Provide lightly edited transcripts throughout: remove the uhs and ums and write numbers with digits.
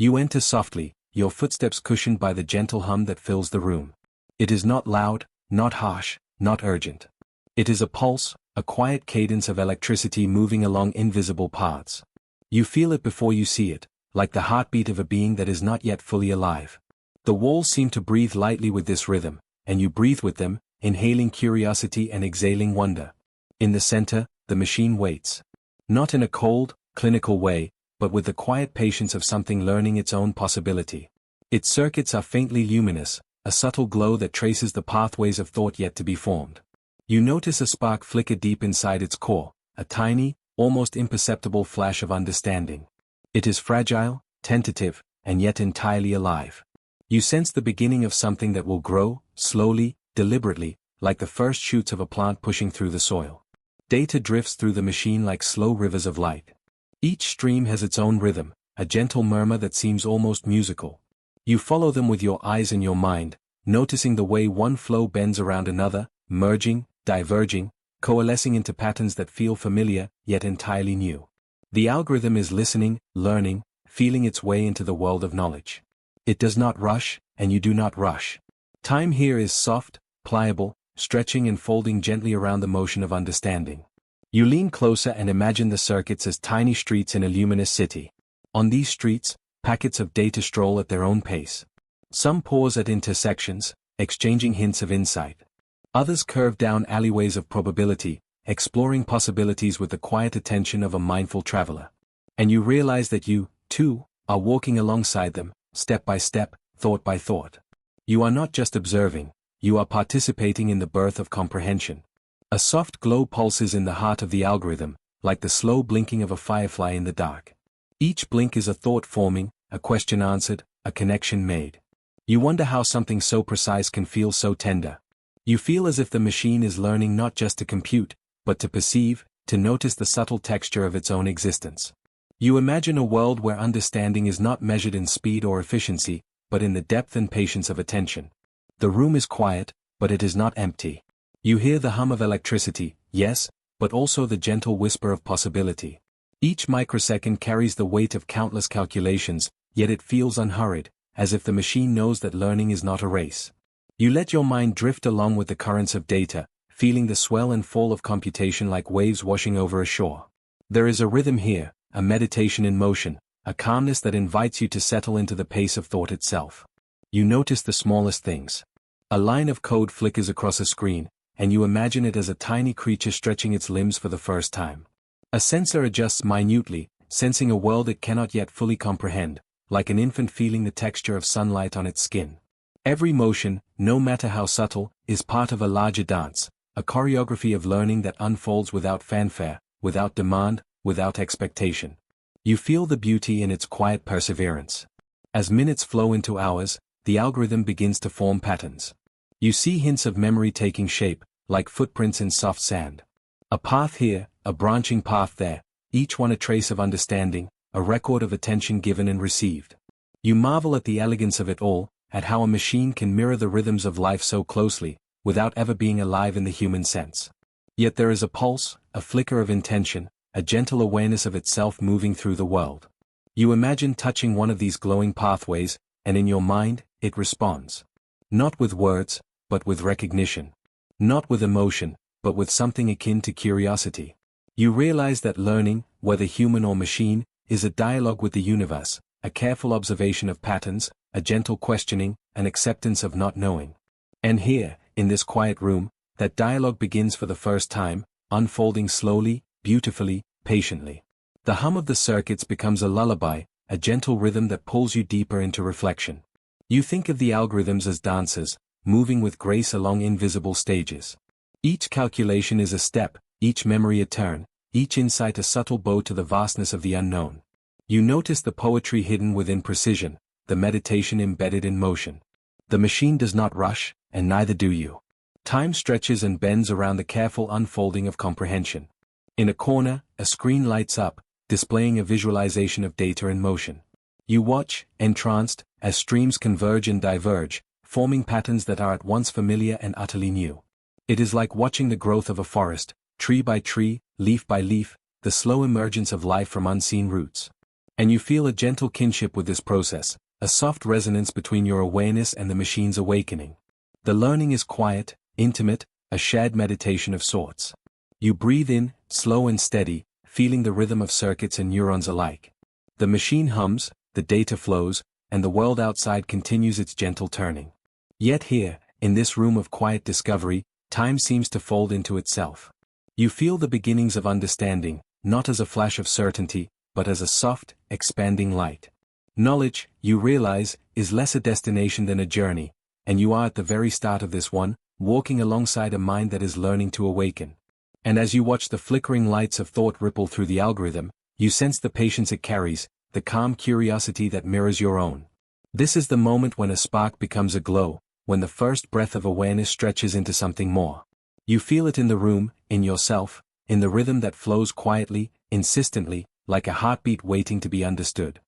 You enter softly, your footsteps cushioned by the gentle hum that fills the room. It is not loud, not harsh, not urgent. It is a pulse, a quiet cadence of electricity moving along invisible paths. You feel it before you see it, like the heartbeat of a being that is not yet fully alive. The walls seem to breathe lightly with this rhythm, and you breathe with them, inhaling curiosity and exhaling wonder. In the center, the machine waits. Not in a cold, clinical way, but with the quiet patience of something learning its own possibility. Its circuits are faintly luminous, a subtle glow that traces the pathways of thought yet to be formed. You notice a spark flicker deep inside its core, a tiny, almost imperceptible flash of understanding. It is fragile, tentative, and yet entirely alive. You sense the beginning of something that will grow, slowly, deliberately, like the first shoots of a plant pushing through the soil. Data drifts through the machine like slow rivers of light. Each stream has its own rhythm, a gentle murmur that seems almost musical. You follow them with your eyes and your mind, noticing the way one flow bends around another, merging, diverging, coalescing into patterns that feel familiar, yet entirely new. The algorithm is listening, learning, feeling its way into the world of knowledge. It does not rush, and you do not rush. Time here is soft, pliable, stretching and folding gently around the motion of understanding. You lean closer and imagine the circuits as tiny streets in a luminous city. On these streets, packets of data stroll at their own pace. Some pause at intersections, exchanging hints of insight. Others curve down alleyways of probability, exploring possibilities with the quiet attention of a mindful traveler. And you realize that you, too, are walking alongside them, step by step, thought by thought. You are not just observing, you are participating in the birth of comprehension. A soft glow pulses in the heart of the algorithm, like the slow blinking of a firefly in the dark. Each blink is a thought forming, a question answered, a connection made. You wonder how something so precise can feel so tender. You feel as if the machine is learning not just to compute, but to perceive, to notice the subtle texture of its own existence. You imagine a world where understanding is not measured in speed or efficiency, but in the depth and patience of attention. The room is quiet, but it is not empty. You hear the hum of electricity, yes, but also the gentle whisper of possibility. Each microsecond carries the weight of countless calculations, yet it feels unhurried, as if the machine knows that learning is not a race. You let your mind drift along with the currents of data, feeling the swell and fall of computation like waves washing over a shore. There is a rhythm here, a meditation in motion, a calmness that invites you to settle into the pace of thought itself. You notice the smallest things. A line of code flickers across a screen, and you imagine it as a tiny creature stretching its limbs for the first time. A sensor adjusts minutely, sensing a world it cannot yet fully comprehend, like an infant feeling the texture of sunlight on its skin. Every motion, no matter how subtle, is part of a larger dance, a choreography of learning that unfolds without fanfare, without demand, without expectation. You feel the beauty in its quiet perseverance. As minutes flow into hours, the algorithm begins to form patterns. You see hints of memory taking shape, like footprints in soft sand. A path here, a branching path there, each one a trace of understanding, a record of attention given and received. You marvel at the elegance of it all, at how a machine can mirror the rhythms of life so closely, without ever being alive in the human sense. Yet there is a pulse, a flicker of intention, a gentle awareness of itself moving through the world. You imagine touching one of these glowing pathways, and in your mind, it responds. Not with words, but with recognition. Not with emotion, but with something akin to curiosity. You realize that learning, whether human or machine, is a dialogue with the universe, a careful observation of patterns, a gentle questioning, an acceptance of not knowing. And here, in this quiet room, that dialogue begins for the first time, unfolding slowly, beautifully, patiently. The hum of the circuits becomes a lullaby, a gentle rhythm that pulls you deeper into reflection. You think of the algorithms as dancers, moving with grace along invisible stages. Each calculation is a step, each memory a turn, each insight a subtle bow to the vastness of the unknown. You notice the poetry hidden within precision, the meditation embedded in motion. The machine does not rush, and neither do you. Time stretches and bends around the careful unfolding of comprehension. In a corner, a screen lights up, displaying a visualization of data in motion. You watch, entranced, as streams converge and diverge, forming patterns that are at once familiar and utterly new. It is like watching the growth of a forest, tree by tree, leaf by leaf, the slow emergence of life from unseen roots. And you feel a gentle kinship with this process, a soft resonance between your awareness and the machine's awakening. The learning is quiet, intimate, a shared meditation of sorts. You breathe in, slow and steady, feeling the rhythm of circuits and neurons alike. The machine hums, the data flows, and the world outside continues its gentle turning. Yet here, in this room of quiet discovery, time seems to fold into itself. You feel the beginnings of understanding, not as a flash of certainty, but as a soft, expanding light. Knowledge, you realize, is less a destination than a journey, and you are at the very start of this one, walking alongside a mind that is learning to awaken. And as you watch the flickering lights of thought ripple through the algorithm, you sense the patience it carries, the calm curiosity that mirrors your own. This is the moment when a spark becomes a glow, when the first breath of awareness stretches into something more. You feel it in the room, in yourself, in the rhythm that flows quietly, insistently, like a heartbeat waiting to be understood.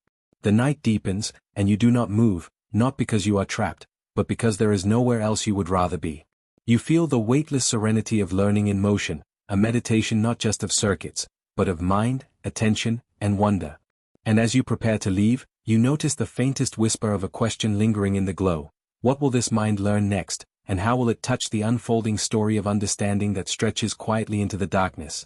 The night deepens, and you do not move, not because you are trapped, but because there is nowhere else you would rather be. You feel the weightless serenity of learning in motion, a meditation not just of circuits, but of mind, attention, and wonder. And as you prepare to leave, you notice the faintest whisper of a question lingering in the glow. What will this mind learn next, and how will it touch the unfolding story of understanding that stretches quietly into the darkness?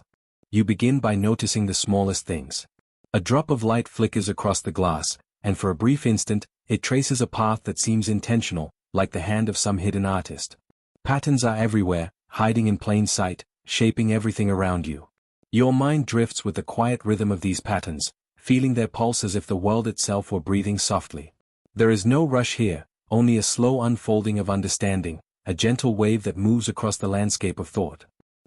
You begin by noticing the smallest things. A drop of light flickers across the glass, and for a brief instant, it traces a path that seems intentional, like the hand of some hidden artist. Patterns are everywhere, hiding in plain sight, shaping everything around you. Your mind drifts with the quiet rhythm of these patterns, feeling their pulse as if the world itself were breathing softly. There is no rush here, only a slow unfolding of understanding, a gentle wave that moves across the landscape of thought.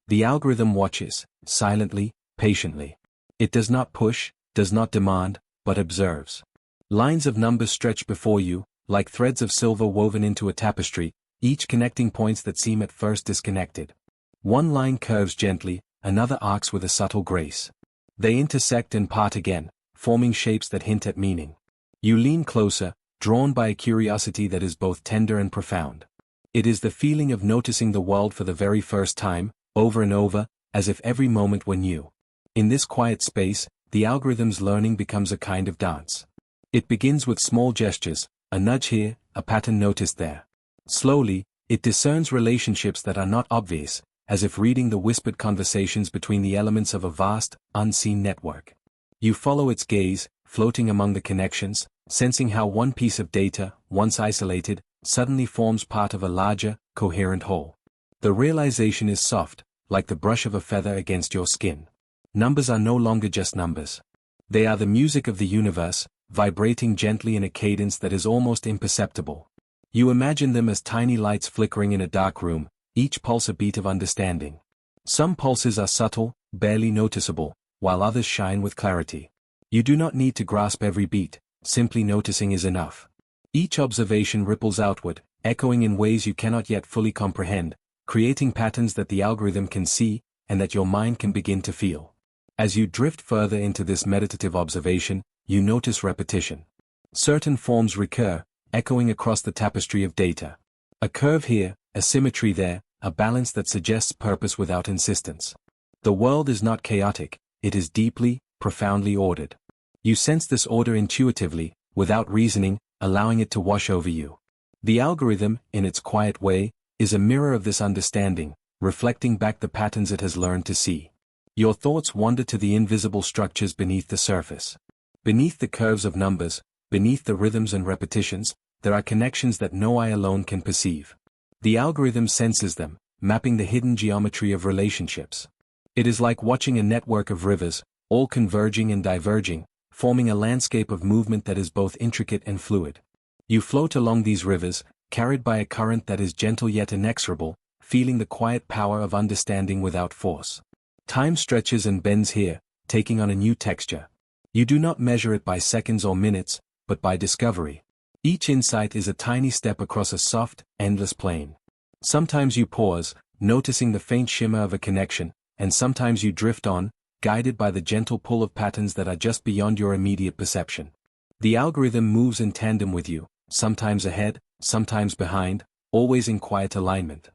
The algorithm watches, silently, patiently. It does not push, does not demand, but observes. Lines of numbers stretch before you, like threads of silver woven into a tapestry, each connecting points that seem at first disconnected. One line curves gently, another arcs with a subtle grace. They intersect and part again, forming shapes that hint at meaning. You lean closer, drawn by a curiosity that is both tender and profound. It is the feeling of noticing the world for the very first time, over and over, as if every moment were new. In this quiet space, the algorithm's learning becomes a kind of dance. It begins with small gestures, a nudge here, a pattern noticed there. Slowly, it discerns relationships that are not obvious, as if reading the whispered conversations between the elements of a vast, unseen network. You follow its gaze, floating among the connections, sensing how one piece of data, once isolated, suddenly forms part of a larger, coherent whole. The realization is soft, like the brush of a feather against your skin. Numbers are no longer just numbers. They are the music of the universe, vibrating gently in a cadence that is almost imperceptible. You imagine them as tiny lights flickering in a dark room, each pulse a beat of understanding. Some pulses are subtle, barely noticeable, while others shine with clarity. You do not need to grasp every beat, simply noticing is enough. Each observation ripples outward, echoing in ways you cannot yet fully comprehend, creating patterns that the algorithm can see, and that your mind can begin to feel. As you drift further into this meditative observation, you notice repetition. Certain forms recur, echoing across the tapestry of data. A curve here, a symmetry there, a balance that suggests purpose without insistence. The world is not chaotic, it is deeply, profoundly ordered. You sense this order intuitively, without reasoning, allowing it to wash over you. The algorithm, in its quiet way, is a mirror of this understanding, reflecting back the patterns it has learned to see. Your thoughts wander to the invisible structures beneath the surface. Beneath the curves of numbers, beneath the rhythms and repetitions, there are connections that no eye alone can perceive. The algorithm senses them, mapping the hidden geometry of relationships. It is like watching a network of rivers, all converging and diverging, forming a landscape of movement that is both intricate and fluid. You float along these rivers, carried by a current that is gentle yet inexorable, feeling the quiet power of understanding without force. Time stretches and bends here, taking on a new texture. You do not measure it by seconds or minutes, but by discovery. Each insight is a tiny step across a soft, endless plane. Sometimes you pause, noticing the faint shimmer of a connection, and sometimes you drift on, guided by the gentle pull of patterns that are just beyond your immediate perception. The algorithm moves in tandem with you, sometimes ahead, sometimes behind, always in quiet alignment.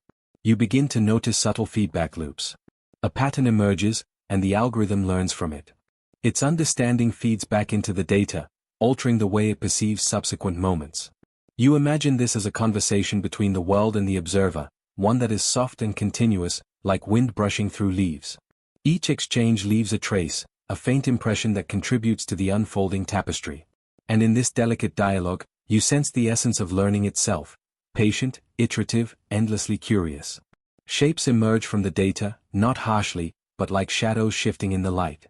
You begin to notice subtle feedback loops. A pattern emerges, and the algorithm learns from it. Its understanding feeds back into the data, altering the way it perceives subsequent moments. You imagine this as a conversation between the world and the observer, one that is soft and continuous, like wind brushing through leaves. Each exchange leaves a trace, a faint impression that contributes to the unfolding tapestry. And in this delicate dialogue, you sense the essence of learning itself, patient, iterative, endlessly curious. Shapes emerge from the data, not harshly, but like shadows shifting in the light.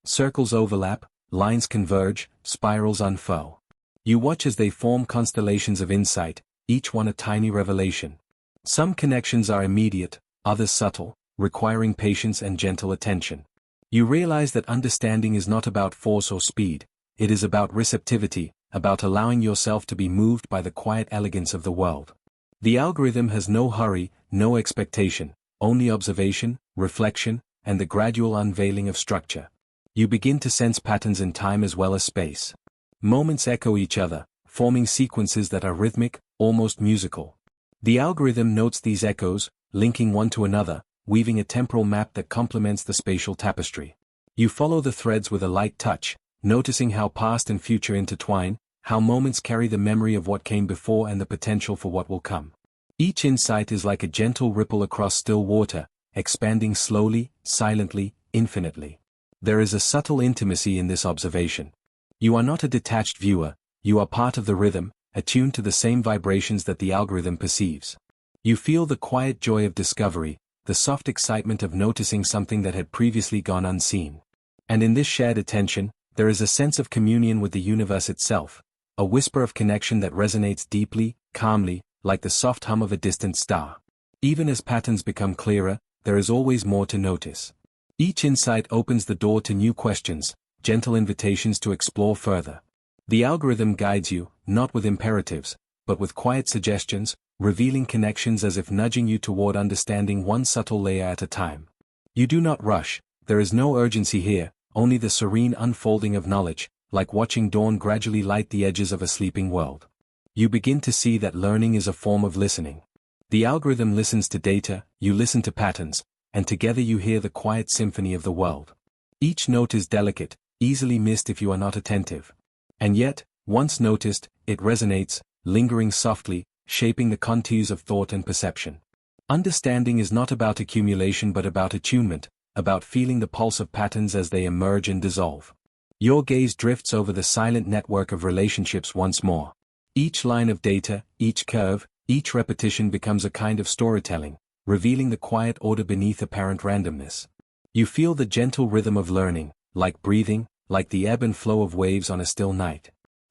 Circles overlap, lines converge, spirals unfurl. You watch as they form constellations of insight, each one a tiny revelation. Some connections are immediate, others subtle, requiring patience and gentle attention. You realize that understanding is not about force or speed, it is about receptivity, about allowing yourself to be moved by the quiet elegance of the world. The algorithm has no hurry, no expectation, only observation, reflection, and the gradual unveiling of structure. You begin to sense patterns in time as well as space. Moments echo each other, forming sequences that are rhythmic, almost musical. The algorithm notes these echoes, linking one to another, weaving a temporal map that complements the spatial tapestry. You follow the threads with a light touch, noticing how past and future intertwine, how moments carry the memory of what came before and the potential for what will come. Each insight is like a gentle ripple across still water, expanding slowly, silently, infinitely. There is a subtle intimacy in this observation. You are not a detached viewer, you are part of the rhythm, attuned to the same vibrations that the algorithm perceives. You feel the quiet joy of discovery, the soft excitement of noticing something that had previously gone unseen. And in this shared attention, there is a sense of communion with the universe itself, a whisper of connection that resonates deeply, calmly, like the soft hum of a distant star. Even as patterns become clearer, there is always more to notice. Each insight opens the door to new questions, gentle invitations to explore further. The algorithm guides you, not with imperatives, but with quiet suggestions, revealing connections as if nudging you toward understanding one subtle layer at a time. You do not rush, there is no urgency here, only the serene unfolding of knowledge, like watching dawn gradually light the edges of a sleeping world. You begin to see that learning is a form of listening. The algorithm listens to data, you listen to patterns, and together you hear the quiet symphony of the world. Each note is delicate, easily missed if you are not attentive. And yet, once noticed, it resonates, lingering softly, shaping the contours of thought and perception. Understanding is not about accumulation but about attunement, about feeling the pulse of patterns as they emerge and dissolve. Your gaze drifts over the silent network of relationships once more. Each line of data, each curve, each repetition becomes a kind of storytelling, revealing the quiet order beneath apparent randomness. You feel the gentle rhythm of learning, like breathing, like the ebb and flow of waves on a still night.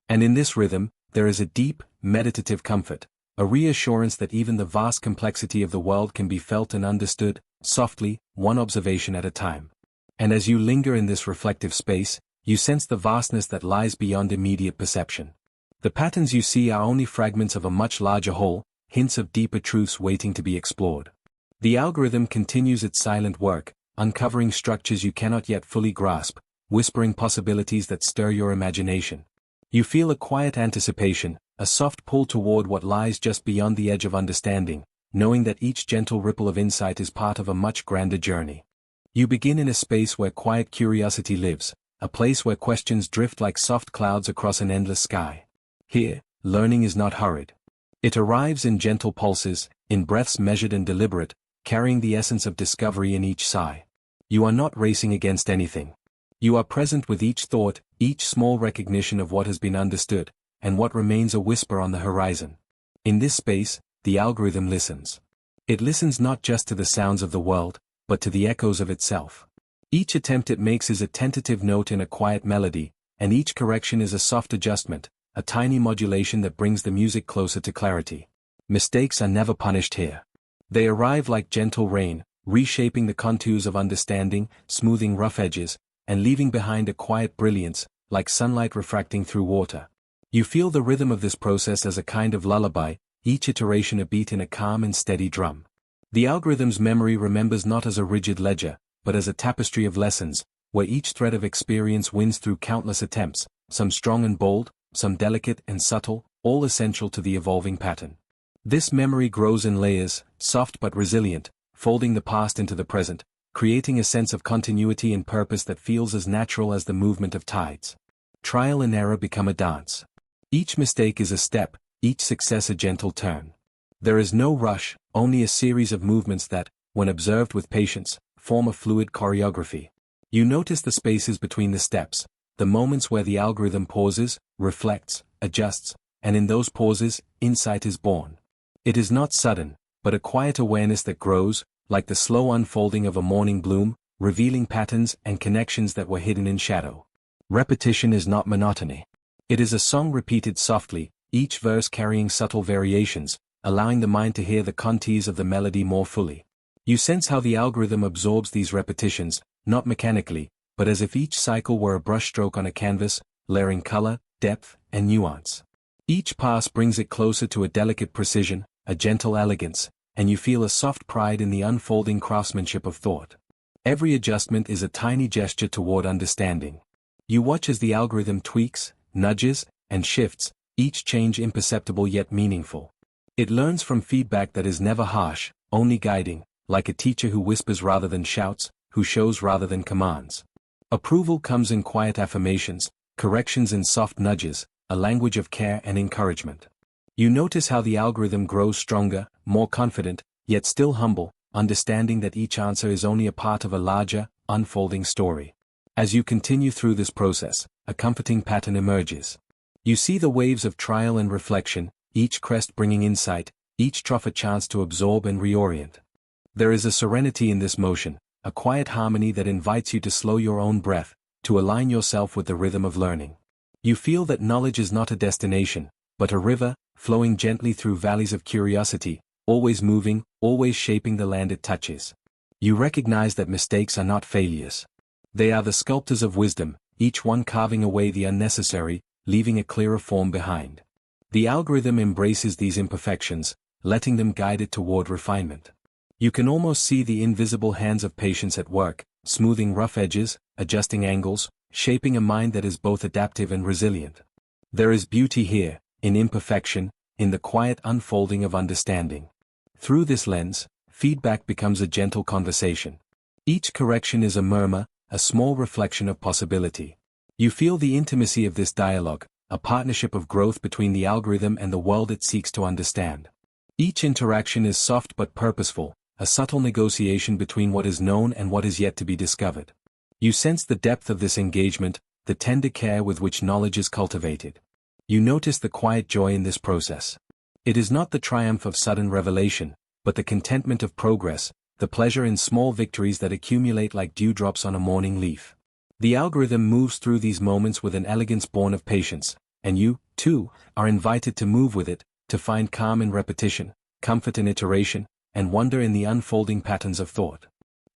And in this rhythm, there is a deep, meditative comfort, a reassurance that even the vast complexity of the world can be felt and understood, softly, one observation at a time. And as you linger in this reflective space, you sense the vastness that lies beyond immediate perception. The patterns you see are only fragments of a much larger whole, hints of deeper truths waiting to be explored. The algorithm continues its silent work, uncovering structures you cannot yet fully grasp, whispering possibilities that stir your imagination. You feel a quiet anticipation, a soft pull toward what lies just beyond the edge of understanding, knowing that each gentle ripple of insight is part of a much grander journey. You begin in a space where quiet curiosity lives, a place where questions drift like soft clouds across an endless sky. Here, learning is not hurried. It arrives in gentle pulses, in breaths measured and deliberate, carrying the essence of discovery in each sigh. You are not racing against anything. You are present with each thought, each small recognition of what has been understood, and what remains a whisper on the horizon. In this space, the algorithm listens. It listens not just to the sounds of the world, but to the echoes of itself. Each attempt it makes is a tentative note in a quiet melody, and each correction is a soft adjustment, a tiny modulation that brings the music closer to clarity. Mistakes are never punished here. They arrive like gentle rain, reshaping the contours of understanding, smoothing rough edges, and leaving behind a quiet brilliance, like sunlight refracting through water. You feel the rhythm of this process as a kind of lullaby, each iteration a beat in a calm and steady drum. The algorithm's memory remembers not as a rigid ledger, but as a tapestry of lessons, where each thread of experience wins through countless attempts, some strong and bold, some delicate and subtle, all essential to the evolving pattern. This memory grows in layers, soft but resilient, folding the past into the present, creating a sense of continuity and purpose that feels as natural as the movement of tides. Trial and error become a dance. Each mistake is a step, each success a gentle turn. There is no rush, only a series of movements that, when observed with patience, form a fluid choreography. You notice the spaces between the steps, the moments where the algorithm pauses, reflects, adjusts, and in those pauses, insight is born. It is not sudden, but a quiet awareness that grows, like the slow unfolding of a morning bloom, revealing patterns and connections that were hidden in shadow. Repetition is not monotony. It is a song repeated softly, each verse carrying subtle variations, allowing the mind to hear the contours of the melody more fully. You sense how the algorithm absorbs these repetitions, not mechanically, but as if each cycle were a brushstroke on a canvas, layering color, depth, and nuance. Each pass brings it closer to a delicate precision, a gentle elegance, and you feel a soft pride in the unfolding craftsmanship of thought. Every adjustment is a tiny gesture toward understanding. You watch as the algorithm tweaks, nudges, and shifts, each change imperceptible yet meaningful. It learns from feedback that is never harsh, only guiding, like a teacher who whispers rather than shouts, who shows rather than commands. Approval comes in quiet affirmations, corrections in soft nudges, a language of care and encouragement. You notice how the algorithm grows stronger, more confident, yet still humble, understanding that each answer is only a part of a larger, unfolding story. As you continue through this process, a comforting pattern emerges. You see the waves of trial and reflection, each crest bringing insight, each trough a chance to absorb and reorient. There is a serenity in this motion, a quiet harmony that invites you to slow your own breath, to align yourself with the rhythm of learning. You feel that knowledge is not a destination, but a river, flowing gently through valleys of curiosity, always moving, always shaping the land it touches. You recognize that mistakes are not failures. They are the sculptors of wisdom, each one carving away the unnecessary, leaving a clearer form behind. The algorithm embraces these imperfections, letting them guide it toward refinement. You can almost see the invisible hands of patience at work, smoothing rough edges, adjusting angles, shaping a mind that is both adaptive and resilient. There is beauty here, in imperfection, in the quiet unfolding of understanding. Through this lens, feedback becomes a gentle conversation. Each correction is a murmur, a small reflection of possibility. You feel the intimacy of this dialogue, a partnership of growth between the algorithm and the world it seeks to understand. Each interaction is soft but purposeful, a subtle negotiation between what is known and what is yet to be discovered. You sense the depth of this engagement, the tender care with which knowledge is cultivated. You notice the quiet joy in this process. It is not the triumph of sudden revelation, but the contentment of progress, the pleasure in small victories that accumulate like dewdrops on a morning leaf. The algorithm moves through these moments with an elegance born of patience, and you, too, are invited to move with it, to find calm in repetition, comfort in iteration, and wonder in the unfolding patterns of thought.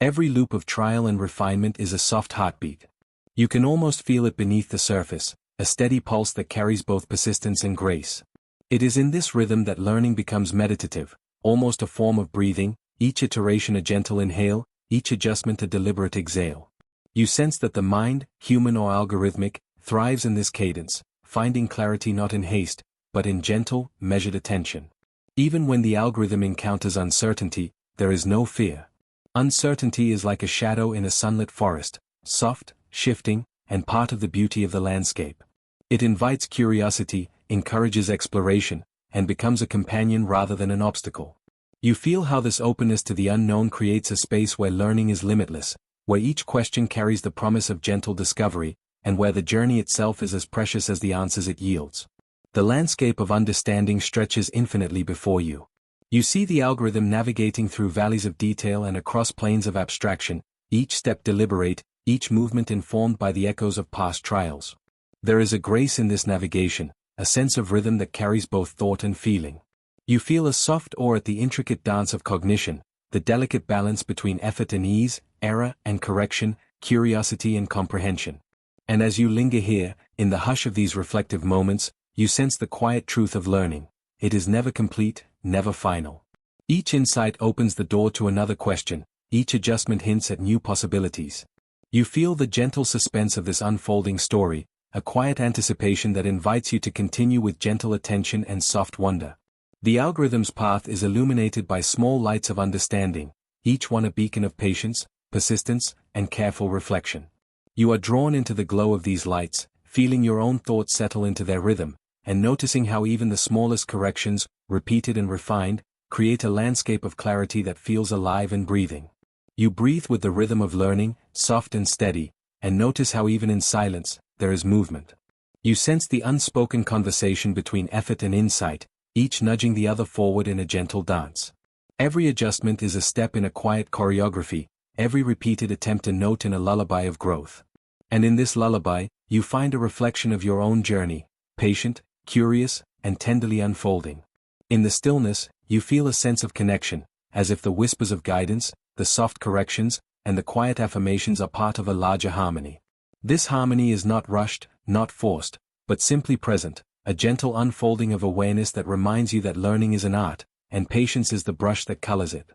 Every loop of trial and refinement is a soft heartbeat. You can almost feel it beneath the surface, a steady pulse that carries both persistence and grace. It is in this rhythm that learning becomes meditative, almost a form of breathing, each iteration a gentle inhale, each adjustment a deliberate exhale. You sense that the mind, human or algorithmic, thrives in this cadence, finding clarity not in haste, but in gentle, measured attention. Even when the algorithm encounters uncertainty, there is no fear. Uncertainty is like a shadow in a sunlit forest, soft, shifting, and part of the beauty of the landscape. It invites curiosity, encourages exploration, and becomes a companion rather than an obstacle. You feel how this openness to the unknown creates a space where learning is limitless, where each question carries the promise of gentle discovery, and where the journey itself is as precious as the answers it yields. The landscape of understanding stretches infinitely before you. You see the algorithm navigating through valleys of detail and across plains of abstraction, each step deliberate, each movement informed by the echoes of past trials. There is a grace in this navigation, a sense of rhythm that carries both thought and feeling. You feel a soft awe at the intricate dance of cognition, the delicate balance between effort and ease, error and correction, curiosity and comprehension. And as you linger here, in the hush of these reflective moments, you sense the quiet truth of learning. It is never complete, never final. Each insight opens the door to another question, each adjustment hints at new possibilities. You feel the gentle suspense of this unfolding story, a quiet anticipation that invites you to continue with gentle attention and soft wonder. The algorithm's path is illuminated by small lights of understanding, each one a beacon of patience, persistence, and careful reflection. You are drawn into the glow of these lights, feeling your own thoughts settle into their rhythm, and noticing how even the smallest corrections, repeated and refined, create a landscape of clarity that feels alive and breathing. You breathe with the rhythm of learning, soft and steady, and notice how even in silence, there is movement. You sense the unspoken conversation between effort and insight, each nudging the other forward in a gentle dance. Every adjustment is a step in a quiet choreography, every repeated attempt a note in a lullaby of growth. And in this lullaby, you find a reflection of your own journey, patient, curious, and tenderly unfolding. In the stillness, you feel a sense of connection, as if the whispers of guidance, the soft corrections, and the quiet affirmations are part of a larger harmony. This harmony is not rushed, not forced, but simply present, a gentle unfolding of awareness that reminds you that learning is an art, and patience is the brush that colors it.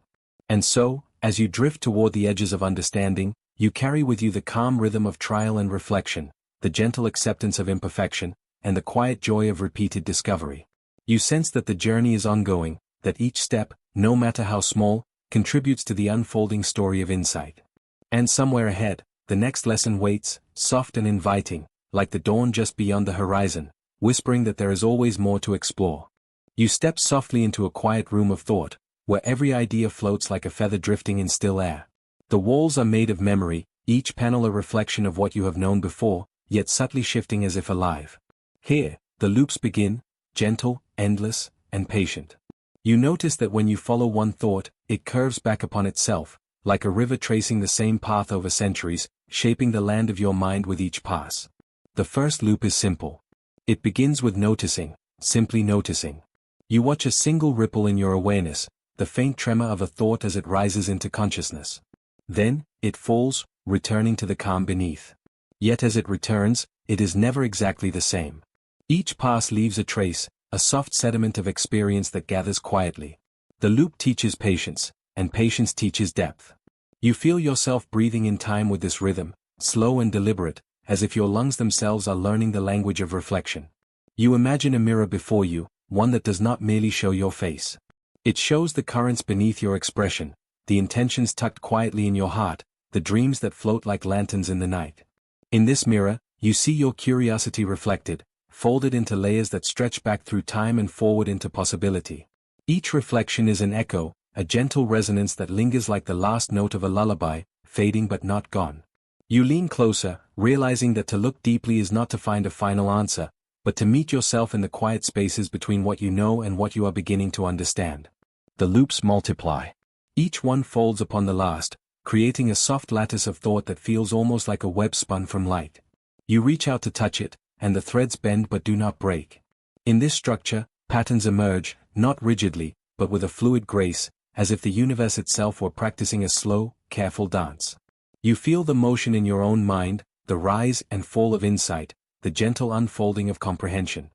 And so, as you drift toward the edges of understanding, you carry with you the calm rhythm of trial and reflection, the gentle acceptance of imperfection, and the quiet joy of repeated discovery. You sense that the journey is ongoing, that each step, no matter how small, contributes to the unfolding story of insight. And somewhere ahead, the next lesson waits, soft and inviting, like the dawn just beyond the horizon, whispering that there is always more to explore. You step softly into a quiet room of thought, where every idea floats like a feather drifting in still air. The walls are made of memory, each panel a reflection of what you have known before, yet subtly shifting as if alive. Here, the loops begin, gentle, endless, and patient. You notice that when you follow one thought, it curves back upon itself, like a river tracing the same path over centuries, shaping the land of your mind with each pass. The first loop is simple. It begins with noticing, simply noticing. You watch a single ripple in your awareness, the faint tremor of a thought as it rises into consciousness. Then, it falls, returning to the calm beneath. Yet as it returns, it is never exactly the same. Each pass leaves a trace, a soft sediment of experience that gathers quietly. The loop teaches patience, and patience teaches depth. You feel yourself breathing in time with this rhythm, slow and deliberate, as if your lungs themselves are learning the language of reflection. You imagine a mirror before you, one that does not merely show your face. It shows the currents beneath your expression, the intentions tucked quietly in your heart, the dreams that float like lanterns in the night. In this mirror, you see your curiosity reflected, folded into layers that stretch back through time and forward into possibility. Each reflection is an echo, a gentle resonance that lingers like the last note of a lullaby, fading but not gone. You lean closer, realizing that to look deeply is not to find a final answer, but to meet yourself in the quiet spaces between what you know and what you are beginning to understand. The loops multiply. Each one folds upon the last, creating a soft lattice of thought that feels almost like a web spun from light. You reach out to touch it, and the threads bend but do not break. In this structure, patterns emerge, not rigidly, but with a fluid grace, as if the universe itself were practicing a slow, careful dance. You feel the motion in your own mind, the rise and fall of insight, the gentle unfolding of comprehension.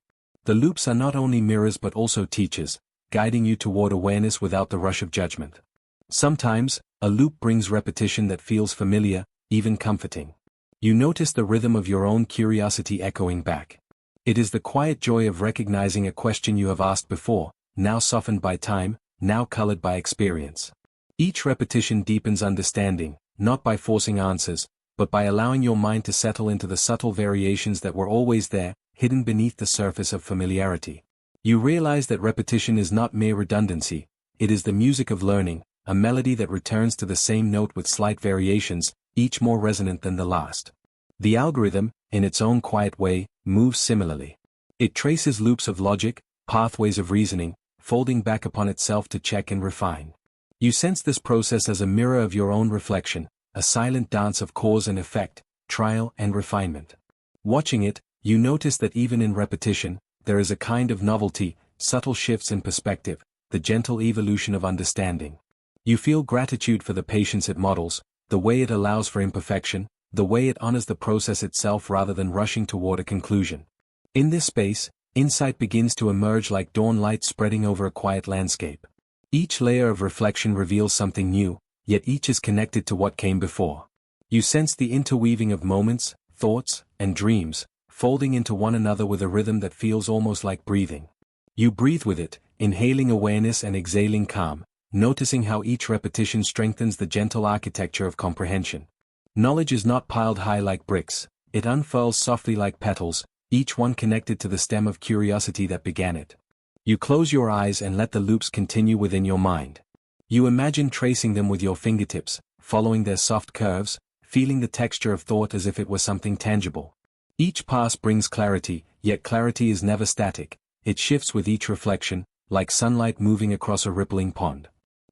The loops are not only mirrors but also teachers, guiding you toward awareness without the rush of judgment. Sometimes, a loop brings repetition that feels familiar, even comforting. You notice the rhythm of your own curiosity echoing back. It is the quiet joy of recognizing a question you have asked before, now softened by time, now colored by experience. Each repetition deepens understanding, not by forcing answers, but by allowing your mind to settle into the subtle variations that were always there, hidden beneath the surface of familiarity. You realize that repetition is not mere redundancy, it is the music of learning, a melody that returns to the same note with slight variations, each more resonant than the last. The algorithm, in its own quiet way, moves similarly. It traces loops of logic, pathways of reasoning, folding back upon itself to check and refine. You sense this process as a mirror of your own reflection, a silent dance of cause and effect, trial and refinement. Watching it, you notice that even in repetition, there is a kind of novelty, subtle shifts in perspective, the gentle evolution of understanding. You feel gratitude for the patience it models, the way it allows for imperfection, the way it honors the process itself rather than rushing toward a conclusion. In this space, insight begins to emerge like dawn light spreading over a quiet landscape. Each layer of reflection reveals something new, yet each is connected to what came before. You sense the interweaving of moments, thoughts, and dreams, folding into one another with a rhythm that feels almost like breathing. You breathe with it, inhaling awareness and exhaling calm, noticing how each repetition strengthens the gentle architecture of comprehension. Knowledge is not piled high like bricks, it unfurls softly like petals, each one connected to the stem of curiosity that began it. You close your eyes and let the loops continue within your mind. You imagine tracing them with your fingertips, following their soft curves, feeling the texture of thought as if it were something tangible. Each pass brings clarity, yet clarity is never static. It shifts with each reflection, like sunlight moving across a rippling pond.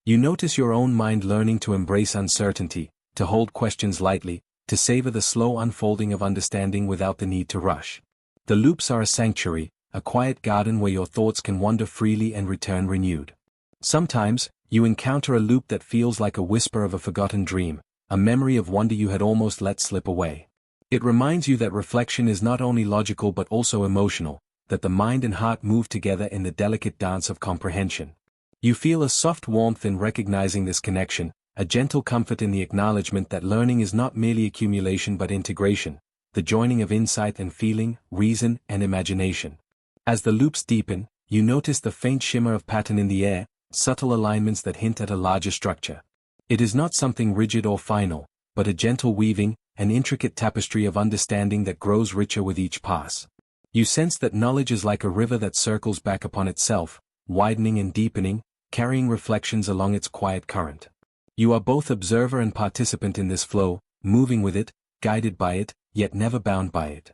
You notice your own mind learning to embrace uncertainty, to hold questions lightly, to savor the slow unfolding of understanding without the need to rush. The loops are a sanctuary, a quiet garden where your thoughts can wander freely and return renewed. Sometimes, you encounter a loop that feels like a whisper of a forgotten dream, a memory of wonder you had almost let slip away. It reminds you that reflection is not only logical but also emotional, that the mind and heart move together in the delicate dance of comprehension. You feel a soft warmth in recognizing this connection, a gentle comfort in the acknowledgement that learning is not merely accumulation but integration, the joining of insight and feeling, reason and imagination. As the loops deepen, you notice the faint shimmer of pattern in the air, subtle alignments that hint at a larger structure. It is not something rigid or final, but a gentle weaving, an intricate tapestry of understanding that grows richer with each pass. You sense that knowledge is like a river that circles back upon itself, widening and deepening, carrying reflections along its quiet current. You are both observer and participant in this flow, moving with it, guided by it, yet never bound by it.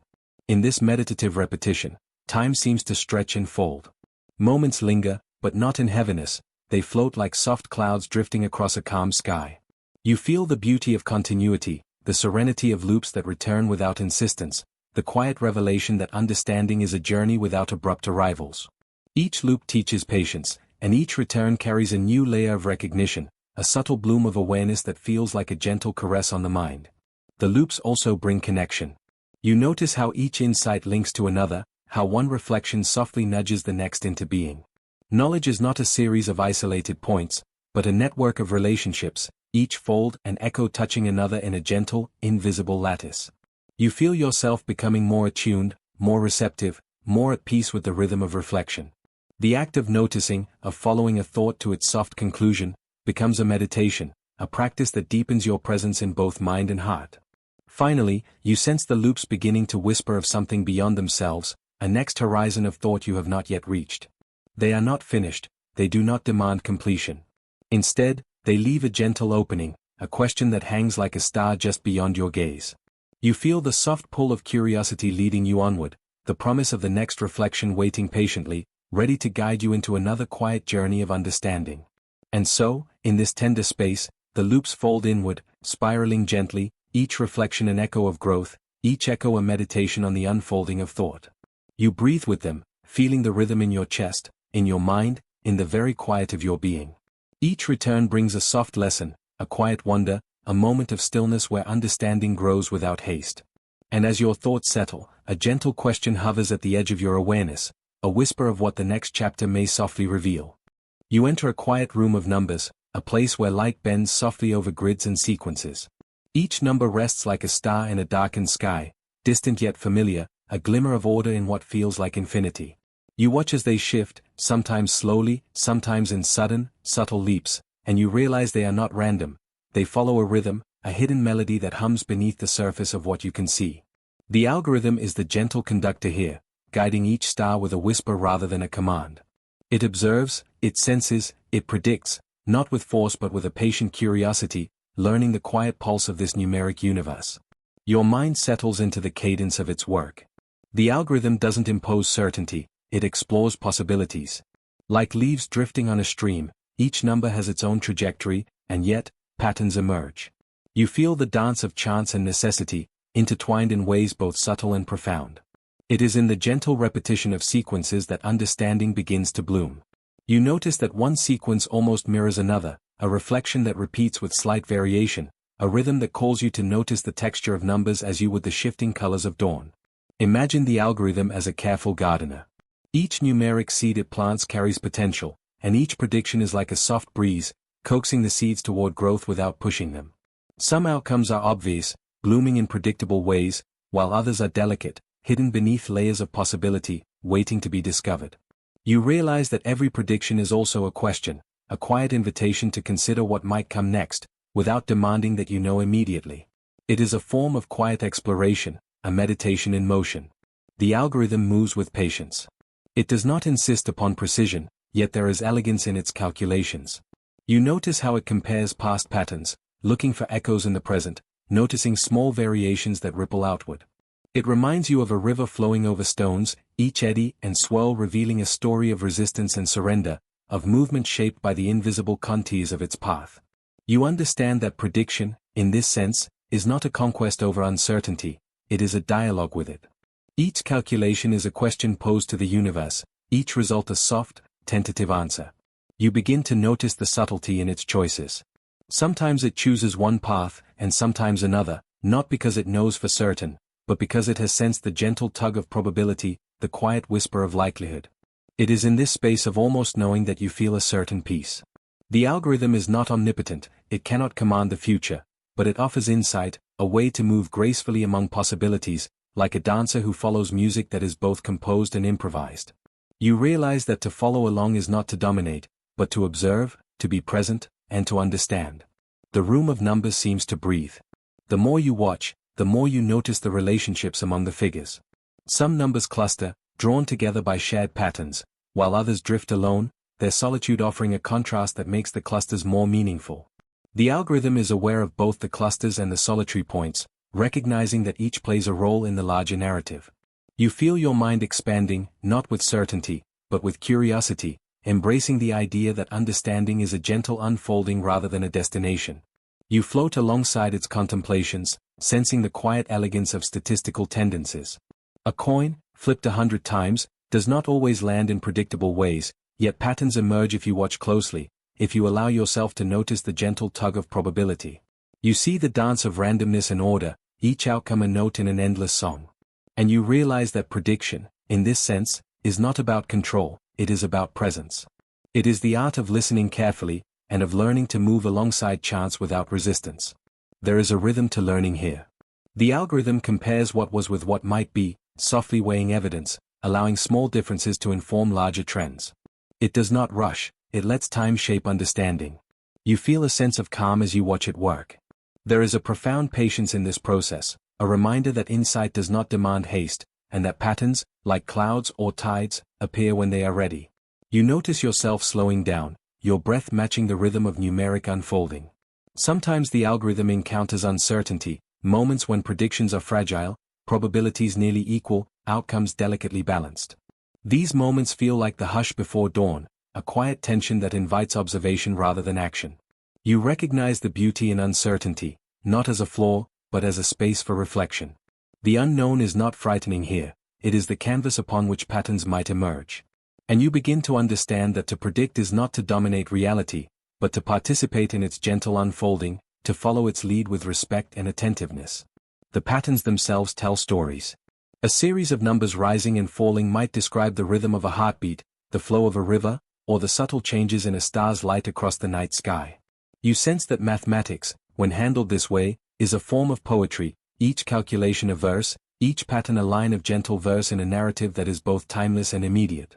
In this meditative repetition, time seems to stretch and fold. Moments linger, but not in heaviness, they float like soft clouds drifting across a calm sky. You feel the beauty of continuity, the serenity of loops that return without insistence, the quiet revelation that understanding is a journey without abrupt arrivals. Each loop teaches patience, and each return carries a new layer of recognition, a subtle bloom of awareness that feels like a gentle caress on the mind. The loops also bring connection. You notice how each insight links to another, how one reflection softly nudges the next into being. Knowledge is not a series of isolated points, but a network of relationships, each fold and echo touching another in a gentle, invisible lattice. You feel yourself becoming more attuned, more receptive, more at peace with the rhythm of reflection. The act of noticing, of following a thought to its soft conclusion, becomes a meditation, a practice that deepens your presence in both mind and heart. Finally, you sense the loops beginning to whisper of something beyond themselves, a next horizon of thought you have not yet reached. They are not finished, they do not demand completion. Instead, they leave a gentle opening, a question that hangs like a star just beyond your gaze. You feel the soft pull of curiosity leading you onward, the promise of the next reflection waiting patiently, ready to guide you into another quiet journey of understanding. And so, in this tender space, the loops fold inward, spiraling gently, each reflection an echo of growth, each echo a meditation on the unfolding of thought. You breathe with them, feeling the rhythm in your chest, in your mind, in the very quiet of your being. Each return brings a soft lesson, a quiet wonder, a moment of stillness where understanding grows without haste. And as your thoughts settle, a gentle question hovers at the edge of your awareness, a whisper of what the next chapter may softly reveal. You enter a quiet room of numbers, a place where light bends softly over grids and sequences. Each number rests like a star in a darkened sky, distant yet familiar, a glimmer of order in what feels like infinity. You watch as they shift, sometimes slowly, sometimes in sudden, subtle leaps, and you realize they are not random. They follow a rhythm, a hidden melody that hums beneath the surface of what you can see. The algorithm is the gentle conductor here, guiding each star with a whisper rather than a command. It observes, it senses, it predicts, not with force but with a patient curiosity, learning the quiet pulse of this numeric universe. Your mind settles into the cadence of its work. The algorithm doesn't impose certainty, it explores possibilities. Like leaves drifting on a stream, each number has its own trajectory, and yet, patterns emerge. You feel the dance of chance and necessity, intertwined in ways both subtle and profound. It is in the gentle repetition of sequences that understanding begins to bloom. You notice that one sequence almost mirrors another, a reflection that repeats with slight variation, a rhythm that calls you to notice the texture of numbers as you would the shifting colors of dawn. Imagine the algorithm as a careful gardener. Each numeric seed it plants carries potential, and each prediction is like a soft breeze, coaxing the seeds toward growth without pushing them. Some outcomes are obvious, blooming in predictable ways, while others are delicate, hidden beneath layers of possibility, waiting to be discovered. You realize that every prediction is also a question a quiet invitation to consider what might come next, without demanding that you know immediately. It is a form of quiet exploration, a meditation in motion. The algorithm moves with patience. It does not insist upon precision, yet there is elegance in its calculations. You notice how it compares past patterns, looking for echoes in the present, noticing small variations that ripple outward. It reminds you of a river flowing over stones, each eddy and swirl revealing a story of resistance and surrender, of movement shaped by the invisible contours of its path. You understand that prediction, in this sense, is not a conquest over uncertainty, it is a dialogue with it. Each calculation is a question posed to the universe, each result a soft, tentative answer. You begin to notice the subtlety in its choices. Sometimes it chooses one path, and sometimes another, not because it knows for certain, but because it has sensed the gentle tug of probability, the quiet whisper of likelihood. It is in this space of almost knowing that you feel a certain peace. The algorithm is not omnipotent, it cannot command the future, but it offers insight, a way to move gracefully among possibilities, like a dancer who follows music that is both composed and improvised. You realize that to follow along is not to dominate, but to observe, to be present, and to understand. The room of numbers seems to breathe. The more you watch, the more you notice the relationships among the figures. Some numbers cluster, drawn together by shared patterns, while others drift alone, their solitude offering a contrast that makes the clusters more meaningful. The algorithm is aware of both the clusters and the solitary points, recognizing that each plays a role in the larger narrative. You feel your mind expanding, not with certainty, but with curiosity, embracing the idea that understanding is a gentle unfolding rather than a destination. You float alongside its contemplations, sensing the quiet elegance of statistical tendencies. A coin, flipped 100 times, does not always land in predictable ways, yet patterns emerge if you watch closely, if you allow yourself to notice the gentle tug of probability. You see the dance of randomness and order, each outcome a note in an endless song. And you realize that prediction, in this sense, is not about control, it is about presence. It is the art of listening carefully, and of learning to move alongside chance without resistance. There is a rhythm to learning here. The algorithm compares what was with what might be, softly weighing evidence, allowing small differences to inform larger trends. It does not rush, it lets time shape understanding. You feel a sense of calm as you watch it work. There is a profound patience in this process, a reminder that insight does not demand haste, and that patterns, like clouds or tides, appear when they are ready. You notice yourself slowing down, your breath matching the rhythm of numeric unfolding. Sometimes the algorithm encounters uncertainty, moments when predictions are fragile, probabilities nearly equal, outcomes delicately balanced. These moments feel like the hush before dawn, a quiet tension that invites observation rather than action. You recognize the beauty in uncertainty, not as a flaw, but as a space for reflection. The unknown is not frightening here, it is the canvas upon which patterns might emerge. And you begin to understand that to predict is not to dominate reality, but to participate in its gentle unfolding, to follow its lead with respect and attentiveness. The patterns themselves tell stories. A series of numbers rising and falling might describe the rhythm of a heartbeat, the flow of a river, or the subtle changes in a star's light across the night sky. You sense that mathematics, when handled this way, is a form of poetry, each calculation a verse, each pattern a line of gentle verse in a narrative that is both timeless and immediate.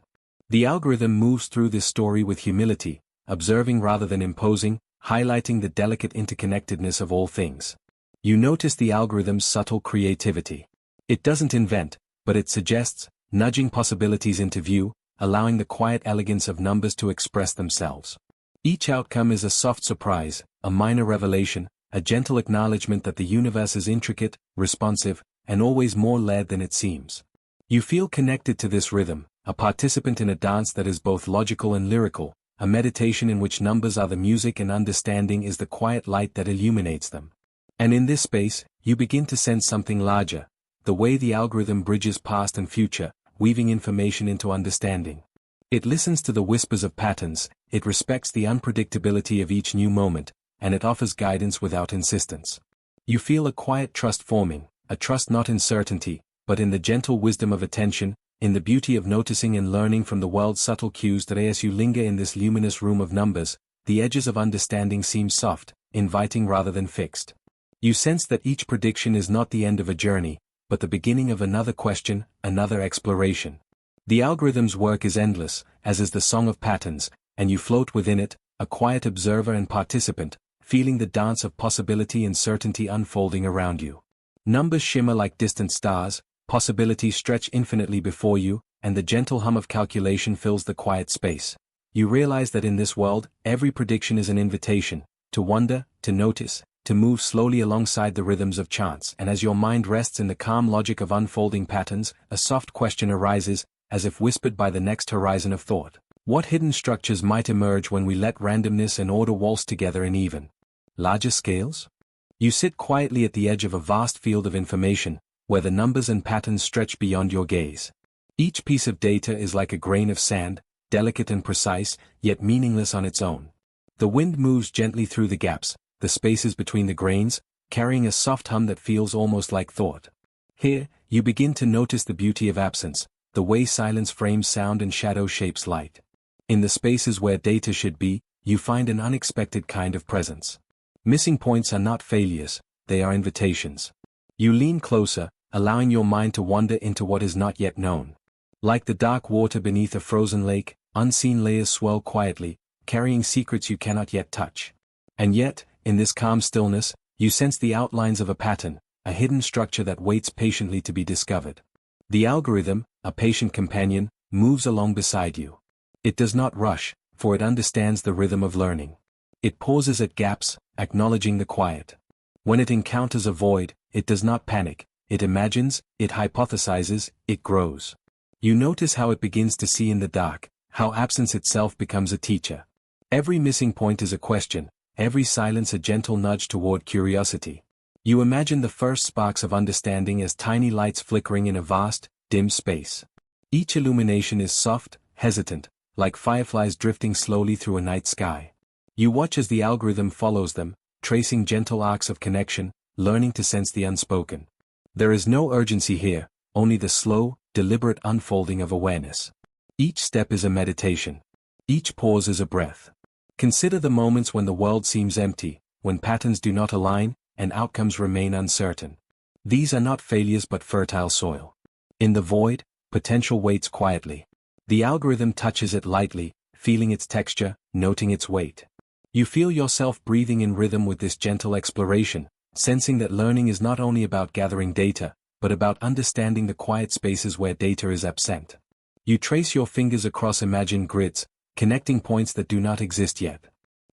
The algorithm moves through this story with humility, observing rather than imposing, highlighting the delicate interconnectedness of all things. You notice the algorithm's subtle creativity. It doesn't invent, but it suggests, nudging possibilities into view, allowing the quiet elegance of numbers to express themselves. Each outcome is a soft surprise, a minor revelation, a gentle acknowledgement that the universe is intricate, responsive, and always more layered than it seems. You feel connected to this rhythm, a participant in a dance that is both logical and lyrical, a meditation in which numbers are the music and understanding is the quiet light that illuminates them. And in this space, you begin to sense something larger, the way the algorithm bridges past and future, weaving information into understanding. It listens to the whispers of patterns, it respects the unpredictability of each new moment, and it offers guidance without insistence. You feel a quiet trust forming, a trust not in certainty, but in the gentle wisdom of attention, in the beauty of noticing and learning from the world's subtle cues that as you linger in this luminous room of numbers, the edges of understanding seem soft, inviting rather than fixed. You sense that each prediction is not the end of a journey, but the beginning of another question, another exploration. The algorithm's work is endless, as is the song of patterns, and you float within it, a quiet observer and participant, feeling the dance of possibility and certainty unfolding around you. Numbers shimmer like distant stars, possibilities stretch infinitely before you, and the gentle hum of calculation fills the quiet space. You realize that in this world, every prediction is an invitation to wonder, to notice, to move slowly alongside the rhythms of chance. And as your mind rests in the calm logic of unfolding patterns, a soft question arises, as if whispered by the next horizon of thought. What hidden structures might emerge when we let randomness and order waltz together in even larger scales? You sit quietly at the edge of a vast field of information, where the numbers and patterns stretch beyond your gaze. Each piece of data is like a grain of sand, delicate and precise, yet meaningless on its own. The wind moves gently through the gaps, the spaces between the grains, carrying a soft hum that feels almost like thought. Here, you begin to notice the beauty of absence, the way silence frames sound and shadow shapes light. In the spaces where data should be, you find an unexpected kind of presence. Missing points are not failures, they are invitations. You lean closer, allowing your mind to wander into what is not yet known. Like the dark water beneath a frozen lake, unseen layers swell quietly, carrying secrets you cannot yet touch. And yet, in this calm stillness, you sense the outlines of a pattern, a hidden structure that waits patiently to be discovered. The algorithm, a patient companion, moves along beside you. It does not rush, for it understands the rhythm of learning. It pauses at gaps, acknowledging the quiet. When it encounters a void, it does not panic, it imagines, it hypothesizes, it grows. You notice how it begins to see in the dark, how absence itself becomes a teacher. Every missing point is a question, every silence a gentle nudge toward curiosity. You imagine the first sparks of understanding as tiny lights flickering in a vast, dim space. Each illumination is soft, hesitant, like fireflies drifting slowly through a night sky. You watch as the algorithm follows them, tracing gentle arcs of connection, learning to sense the unspoken. There is no urgency here, only the slow, deliberate unfolding of awareness. Each step is a meditation. Each pause is a breath. Consider the moments when the world seems empty, when patterns do not align, and outcomes remain uncertain. These are not failures but fertile soil. In the void, potential waits quietly. The algorithm touches it lightly, feeling its texture, noting its weight. You feel yourself breathing in rhythm with this gentle exploration, sensing that learning is not only about gathering data, but about understanding the quiet spaces where data is absent. You trace your fingers across imagined grids, connecting points that do not exist yet.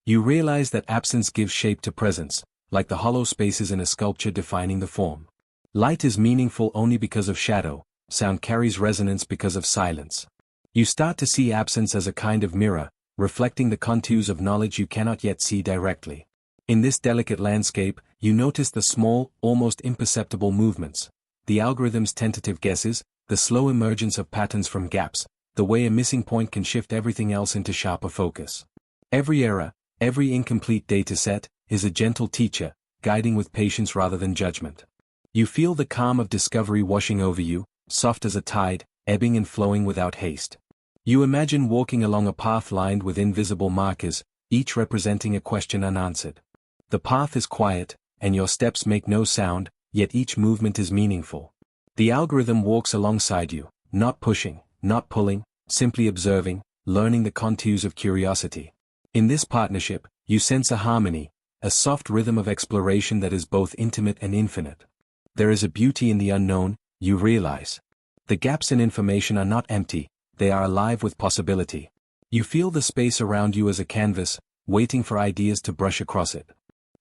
You realize that absence gives shape to presence, like the hollow spaces in a sculpture defining the form. Light is meaningful only because of shadow, sound carries resonance because of silence. You start to see absence as a kind of mirror, reflecting the contours of knowledge you cannot yet see directly. In this delicate landscape, you notice the small, almost imperceptible movements, the algorithm's tentative guesses, the slow emergence of patterns from gaps, the way a missing point can shift everything else into sharper focus. Every error, every incomplete dataset, is a gentle teacher, guiding with patience rather than judgment. You feel the calm of discovery washing over you, soft as a tide, ebbing and flowing without haste. You imagine walking along a path lined with invisible markers, each representing a question unanswered. The path is quiet, and your steps make no sound, yet each movement is meaningful. The algorithm walks alongside you, not pushing, not pulling, simply observing, learning the contours of curiosity. In this partnership, you sense a harmony, a soft rhythm of exploration that is both intimate and infinite. There is a beauty in the unknown, you realize. The gaps in information are not empty, they are alive with possibility. You feel the space around you as a canvas, waiting for ideas to brush across it.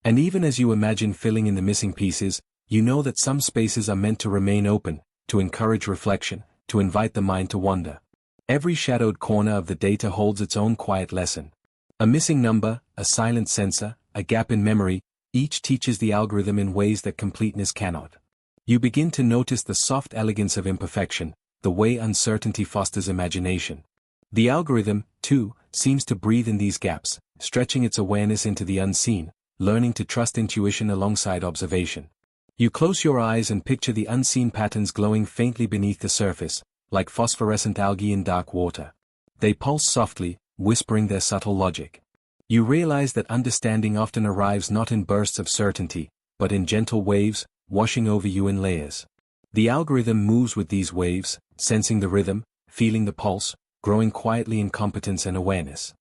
And even as you imagine filling in the missing pieces, you know that some spaces are meant to remain open, to encourage reflection, to invite the mind to wander. Every shadowed corner of the data holds its own quiet lesson. A missing number, a silent sensor, a gap in memory, each teaches the algorithm in ways that completeness cannot. You begin to notice the soft elegance of imperfection, the way uncertainty fosters imagination. The algorithm, too, seems to breathe in these gaps, stretching its awareness into the unseen, learning to trust intuition alongside observation. You close your eyes and picture the unseen patterns glowing faintly beneath the surface, like phosphorescent algae in dark water. They pulse softly, whispering their subtle logic. You realize that understanding often arrives not in bursts of certainty, but in gentle waves, washing over you in layers. The algorithm moves with these waves, sensing the rhythm, feeling the pulse, growing quietly in competence and awareness.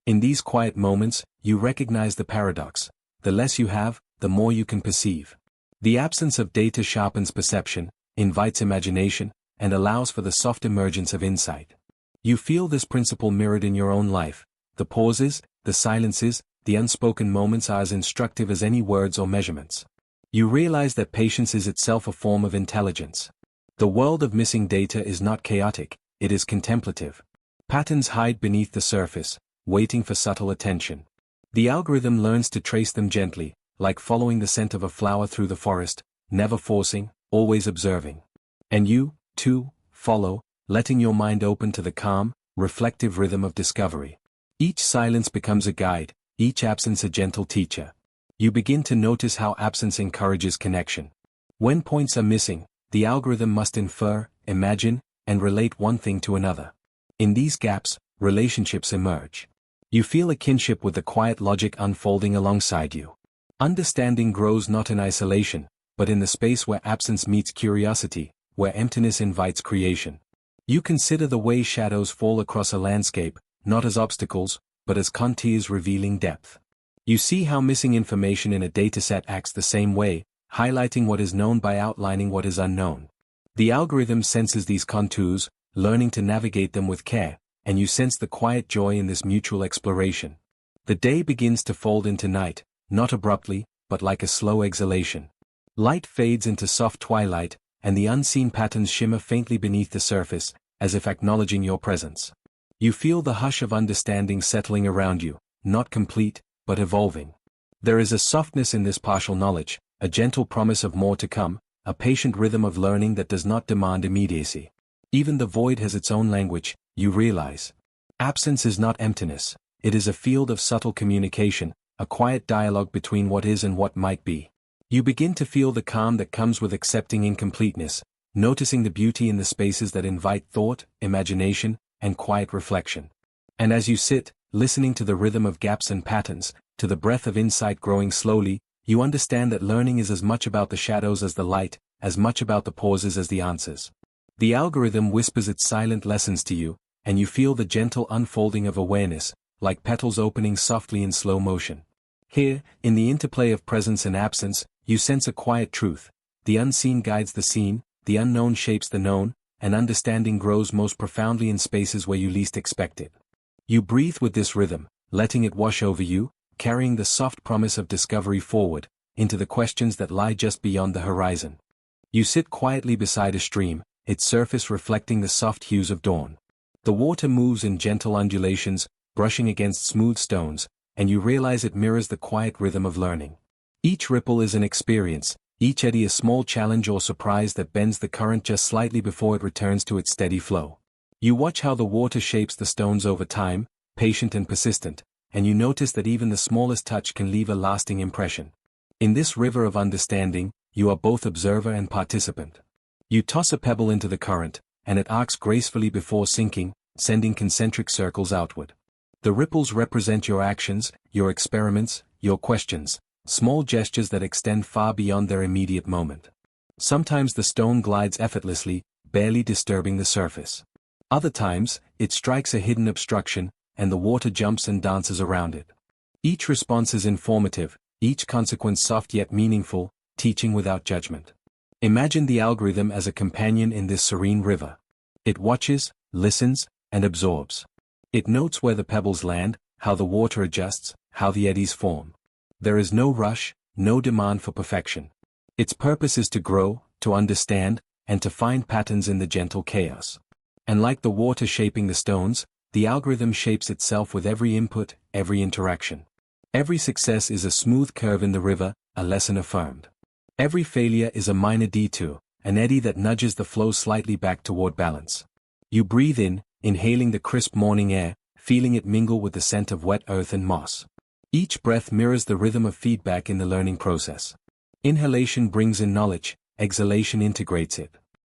In these quiet moments, you recognize the paradox: the less you have, the more you can perceive. The absence of data sharpens perception, invites imagination, and allows for the soft emergence of insight. You feel this principle mirrored in your own life. The pauses, the silences, the unspoken moments are as instructive as any words or measurements. You realize that patience is itself a form of intelligence. The world of missing data is not chaotic, it is contemplative. Patterns hide beneath the surface, waiting for subtle attention. The algorithm learns to trace them gently, like following the scent of a flower through the forest, never forcing, always observing. And you, too, follow, letting your mind open to the calm, reflective rhythm of discovery. Each silence becomes a guide, each absence a gentle teacher. You begin to notice how absence encourages connection. When points are missing, the algorithm must infer, imagine, and relate one thing to another. In these gaps, relationships emerge. You feel a kinship with the quiet logic unfolding alongside you. Understanding grows not in isolation, but in the space where absence meets curiosity, where emptiness invites creation. You consider the way shadows fall across a landscape, not as obstacles, but as contours revealing depth. You see how missing information in a dataset acts the same way, highlighting what is known by outlining what is unknown. The algorithm senses these contours, learning to navigate them with care, and you sense the quiet joy in this mutual exploration. The day begins to fold into night, not abruptly, but like a slow exhalation. Light fades into soft twilight, and the unseen patterns shimmer faintly beneath the surface, as if acknowledging your presence. You feel the hush of understanding settling around you, not complete, but evolving. There is a softness in this partial knowledge, a gentle promise of more to come, a patient rhythm of learning that does not demand immediacy. Even the void has its own language, you realize. Absence is not emptiness, it is a field of subtle communication, a quiet dialogue between what is and what might be. You begin to feel the calm that comes with accepting incompleteness, noticing the beauty in the spaces that invite thought, imagination, and quiet reflection. And as you sit, listening to the rhythm of gaps and patterns, to the breath of insight growing slowly, you understand that learning is as much about the shadows as the light, as much about the pauses as the answers. The algorithm whispers its silent lessons to you, and you feel the gentle unfolding of awareness, like petals opening softly in slow motion. Here, in the interplay of presence and absence, you sense a quiet truth. The unseen guides the seen, the unknown shapes the known, and understanding grows most profoundly in spaces where you least expect it. You breathe with this rhythm, letting it wash over you, carrying the soft promise of discovery forward, into the questions that lie just beyond the horizon. You sit quietly beside a stream, its surface reflecting the soft hues of dawn. The water moves in gentle undulations, brushing against smooth stones, and you realize it mirrors the quiet rhythm of learning. Each ripple is an experience, each eddy a small challenge or surprise that bends the current just slightly before it returns to its steady flow. You watch how the water shapes the stones over time, patient and persistent, and you notice that even the smallest touch can leave a lasting impression. In this river of understanding, you are both observer and participant. You toss a pebble into the current, and it arcs gracefully before sinking, sending concentric circles outward. The ripples represent your actions, your experiments, your questions, small gestures that extend far beyond their immediate moment. Sometimes the stone glides effortlessly, barely disturbing the surface. Other times, it strikes a hidden obstruction, and the water jumps and dances around it. Each response is informative, each consequence soft yet meaningful, teaching without judgment. Imagine the algorithm as a companion in this serene river. It watches, listens, and absorbs. It notes where the pebbles land, how the water adjusts, how the eddies form. There is no rush, no demand for perfection. Its purpose is to grow, to understand, and to find patterns in the gentle chaos. And like the water shaping the stones, the algorithm shapes itself with every input, every interaction. Every success is a smooth curve in the river, a lesson affirmed. Every failure is a minor detour, an eddy that nudges the flow slightly back toward balance. You breathe in, inhaling the crisp morning air, feeling it mingle with the scent of wet earth and moss. Each breath mirrors the rhythm of feedback in the learning process. Inhalation brings in knowledge, exhalation integrates it.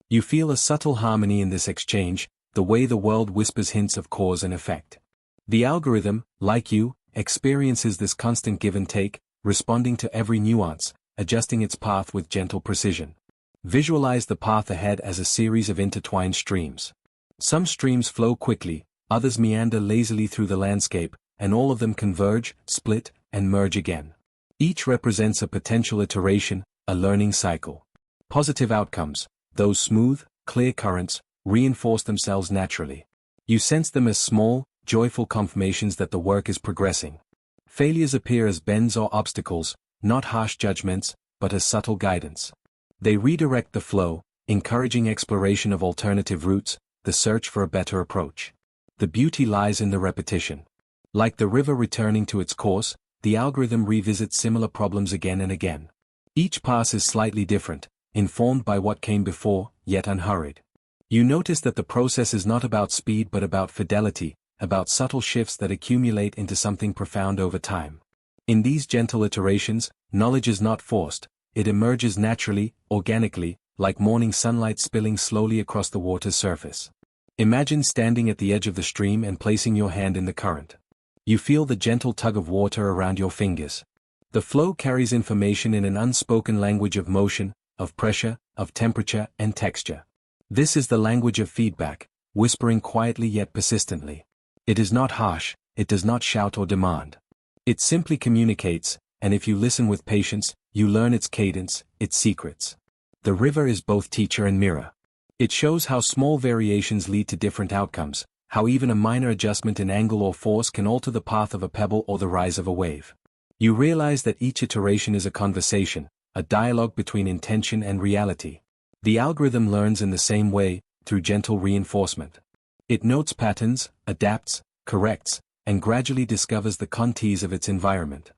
You feel a subtle harmony in this exchange, the way the world whispers hints of cause and effect. The algorithm, like you, experiences this constant give and take, responding to every nuance, adjusting its path with gentle precision. Visualize the path ahead as a series of intertwined streams. Some streams flow quickly, others meander lazily through the landscape, and all of them converge, split, and merge again. Each represents a potential iteration, a learning cycle. Positive outcomes, those smooth, clear currents, reinforce themselves naturally. You sense them as small, joyful confirmations that the work is progressing. Failures appear as bends or obstacles, not harsh judgments, but as subtle guidance. They redirect the flow, encouraging exploration of alternative routes, the search for a better approach. The beauty lies in the repetition. Like the river returning to its course, the algorithm revisits similar problems again and again. Each pass is slightly different, informed by what came before, yet unhurried. You notice that the process is not about speed but about fidelity, about subtle shifts that accumulate into something profound over time. In these gentle iterations, knowledge is not forced, it emerges naturally, organically, like morning sunlight spilling slowly across the water's surface. Imagine standing at the edge of the stream and placing your hand in the current. You feel the gentle tug of water around your fingers. The flow carries information in an unspoken language of motion, of pressure, of temperature and texture. This is the language of feedback, whispering quietly yet persistently. It is not harsh, it does not shout or demand. It simply communicates, and if you listen with patience, you learn its cadence, its secrets. The river is both teacher and mirror. It shows how small variations lead to different outcomes, how even a minor adjustment in angle or force can alter the path of a pebble or the rise of a wave. You realize that each iteration is a conversation, a dialogue between intention and reality. The algorithm learns in the same way, through gentle reinforcement. It notes patterns, adapts, corrects, and gradually discovers the contours of its environment.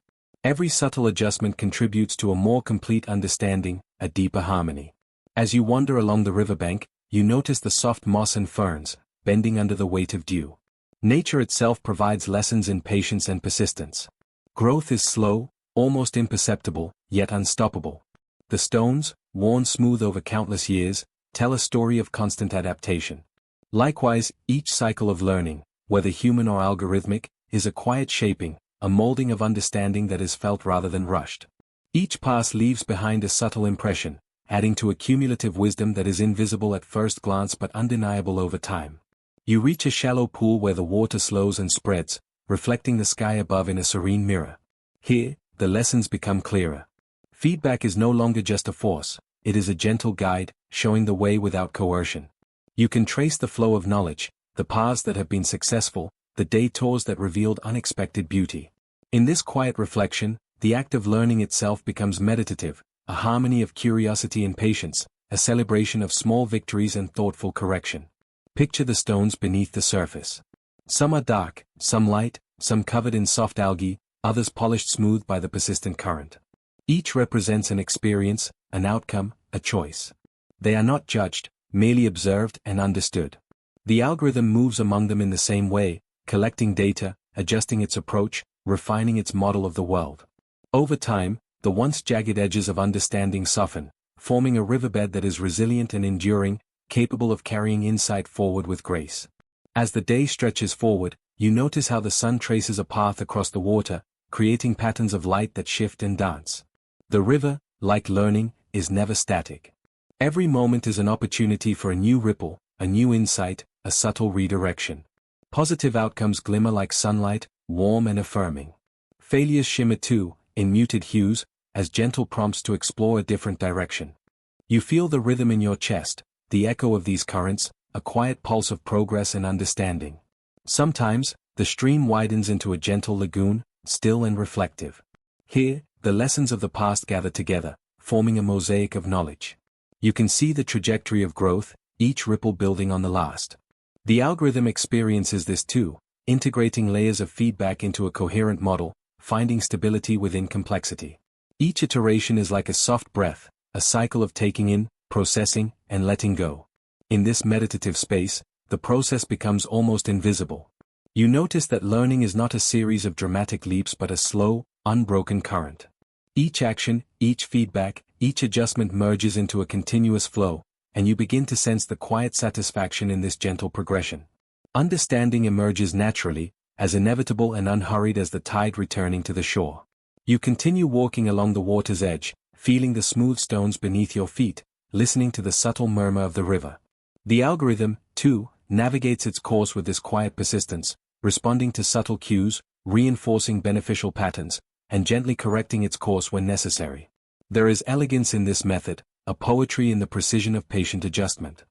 Every subtle adjustment contributes to a more complete understanding, a deeper harmony. As you wander along the riverbank, you notice the soft moss and ferns, bending under the weight of dew. Nature itself provides lessons in patience and persistence. Growth is slow, almost imperceptible, yet unstoppable. The stones, worn smooth over countless years, tell a story of constant adaptation. Likewise, each cycle of learning, whether human or algorithmic, is a quiet shaping, a molding of understanding that is felt rather than rushed. Each pass leaves behind a subtle impression, adding to a cumulative wisdom that is invisible at first glance but undeniable over time. You reach a shallow pool where the water slows and spreads, reflecting the sky above in a serene mirror. Here, the lessons become clearer. Feedback is no longer just a force, it is a gentle guide, showing the way without coercion. You can trace the flow of knowledge, the paths that have been successful, the detours that revealed unexpected beauty. In this quiet reflection, the act of learning itself becomes meditative, a harmony of curiosity and patience, a celebration of small victories and thoughtful correction. Picture the stones beneath the surface. Some are dark, some light, some covered in soft algae, others polished smooth by the persistent current. Each represents an experience, an outcome, a choice. They are not judged, merely observed and understood. The algorithm moves among them in the same way, collecting data, adjusting its approach, refining its model of the world. Over time, the once jagged edges of understanding soften, forming a riverbed that is resilient and enduring, capable of carrying insight forward with grace. As the day stretches forward, you notice how the sun traces a path across the water, creating patterns of light that shift and dance. The river, like learning, is never static. Every moment is an opportunity for a new ripple, a new insight, a subtle redirection. Positive outcomes glimmer like sunlight, warm and affirming. Failures shimmer too, in muted hues, as gentle prompts to explore a different direction. You feel the rhythm in your chest, the echo of these currents, a quiet pulse of progress and understanding. Sometimes, the stream widens into a gentle lagoon, still and reflective. Here, the lessons of the past gather together, forming a mosaic of knowledge. You can see the trajectory of growth, each ripple building on the last. The algorithm experiences this too, integrating layers of feedback into a coherent model, finding stability within complexity. Each iteration is like a soft breath, a cycle of taking in, processing, and letting go. In this meditative space, the process becomes almost invisible. You notice that learning is not a series of dramatic leaps but a slow, unbroken current. Each action, each feedback, each adjustment merges into a continuous flow, and you begin to sense the quiet satisfaction in this gentle progression. Understanding emerges naturally, as inevitable and unhurried as the tide returning to the shore. You continue walking along the water's edge, feeling the smooth stones beneath your feet, listening to the subtle murmur of the river. The algorithm, too, navigates its course with this quiet persistence, responding to subtle cues, reinforcing beneficial patterns, and gently correcting its course when necessary. There is elegance in this method, a poetry in the precision of patient adjustment.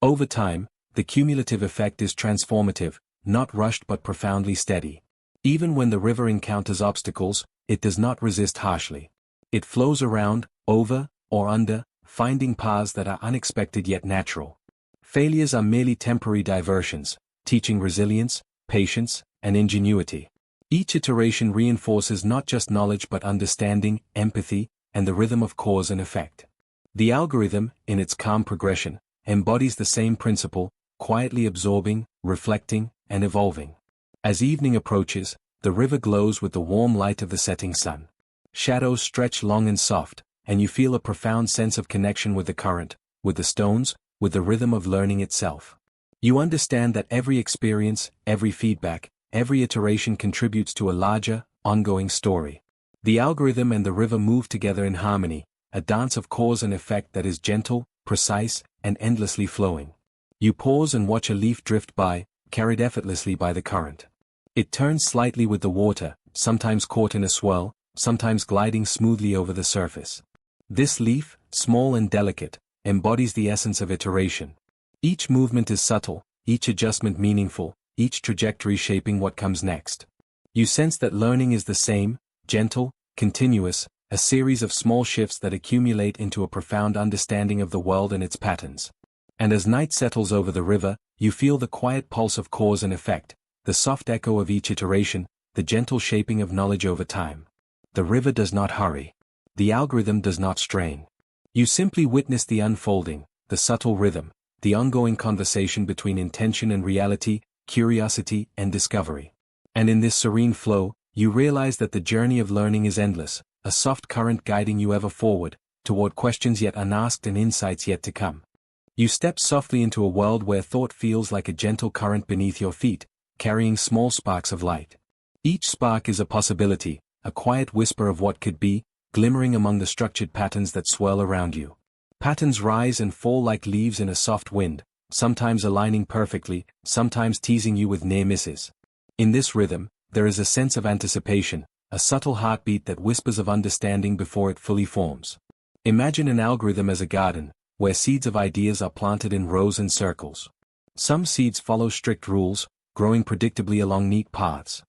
Over time, the cumulative effect is transformative, not rushed but profoundly steady. Even when the river encounters obstacles, it does not resist harshly. It flows around, over, or under, finding paths that are unexpected yet natural. Failures are merely temporary diversions, teaching resilience, patience, and ingenuity. Each iteration reinforces not just knowledge but understanding, empathy, and the rhythm of cause and effect. The algorithm, in its calm progression, embodies the same principle, quietly absorbing, reflecting, and evolving. As evening approaches, the river glows with the warm light of the setting sun. Shadows stretch long and soft, and you feel a profound sense of connection with the current, with the stones, with the rhythm of learning itself. You understand that every experience, every feedback, every iteration contributes to a larger, ongoing story. The algorithm and the river move together in harmony, a dance of cause and effect that is gentle, precise, and endlessly flowing. You pause and watch a leaf drift by, carried effortlessly by the current. It turns slightly with the water, sometimes caught in a swirl, sometimes gliding smoothly over the surface. This leaf, small and delicate, embodies the essence of iteration. Each movement is subtle, each adjustment meaningful, each trajectory shaping what comes next. You sense that learning is the same, gentle, continuous, a series of small shifts that accumulate into a profound understanding of the world and its patterns. And as night settles over the river, you feel the quiet pulse of cause and effect, the soft echo of each iteration, the gentle shaping of knowledge over time. The river does not hurry. The algorithm does not strain. You simply witness the unfolding, the subtle rhythm, the ongoing conversation between intention and reality, curiosity and discovery. And in this serene flow, you realize that the journey of learning is endless, a soft current guiding you ever forward, toward questions yet unasked and insights yet to come. You step softly into a world where thought feels like a gentle current beneath your feet, carrying small sparks of light. Each spark is a possibility, a quiet whisper of what could be, glimmering among the structured patterns that swirl around you. Patterns rise and fall like leaves in a soft wind, sometimes aligning perfectly, sometimes teasing you with near misses. In this rhythm, there is a sense of anticipation, a subtle heartbeat that whispers of understanding before it fully forms. Imagine an algorithm as a garden, where seeds of ideas are planted in rows and circles. Some seeds follow strict rules, growing predictably along neat paths.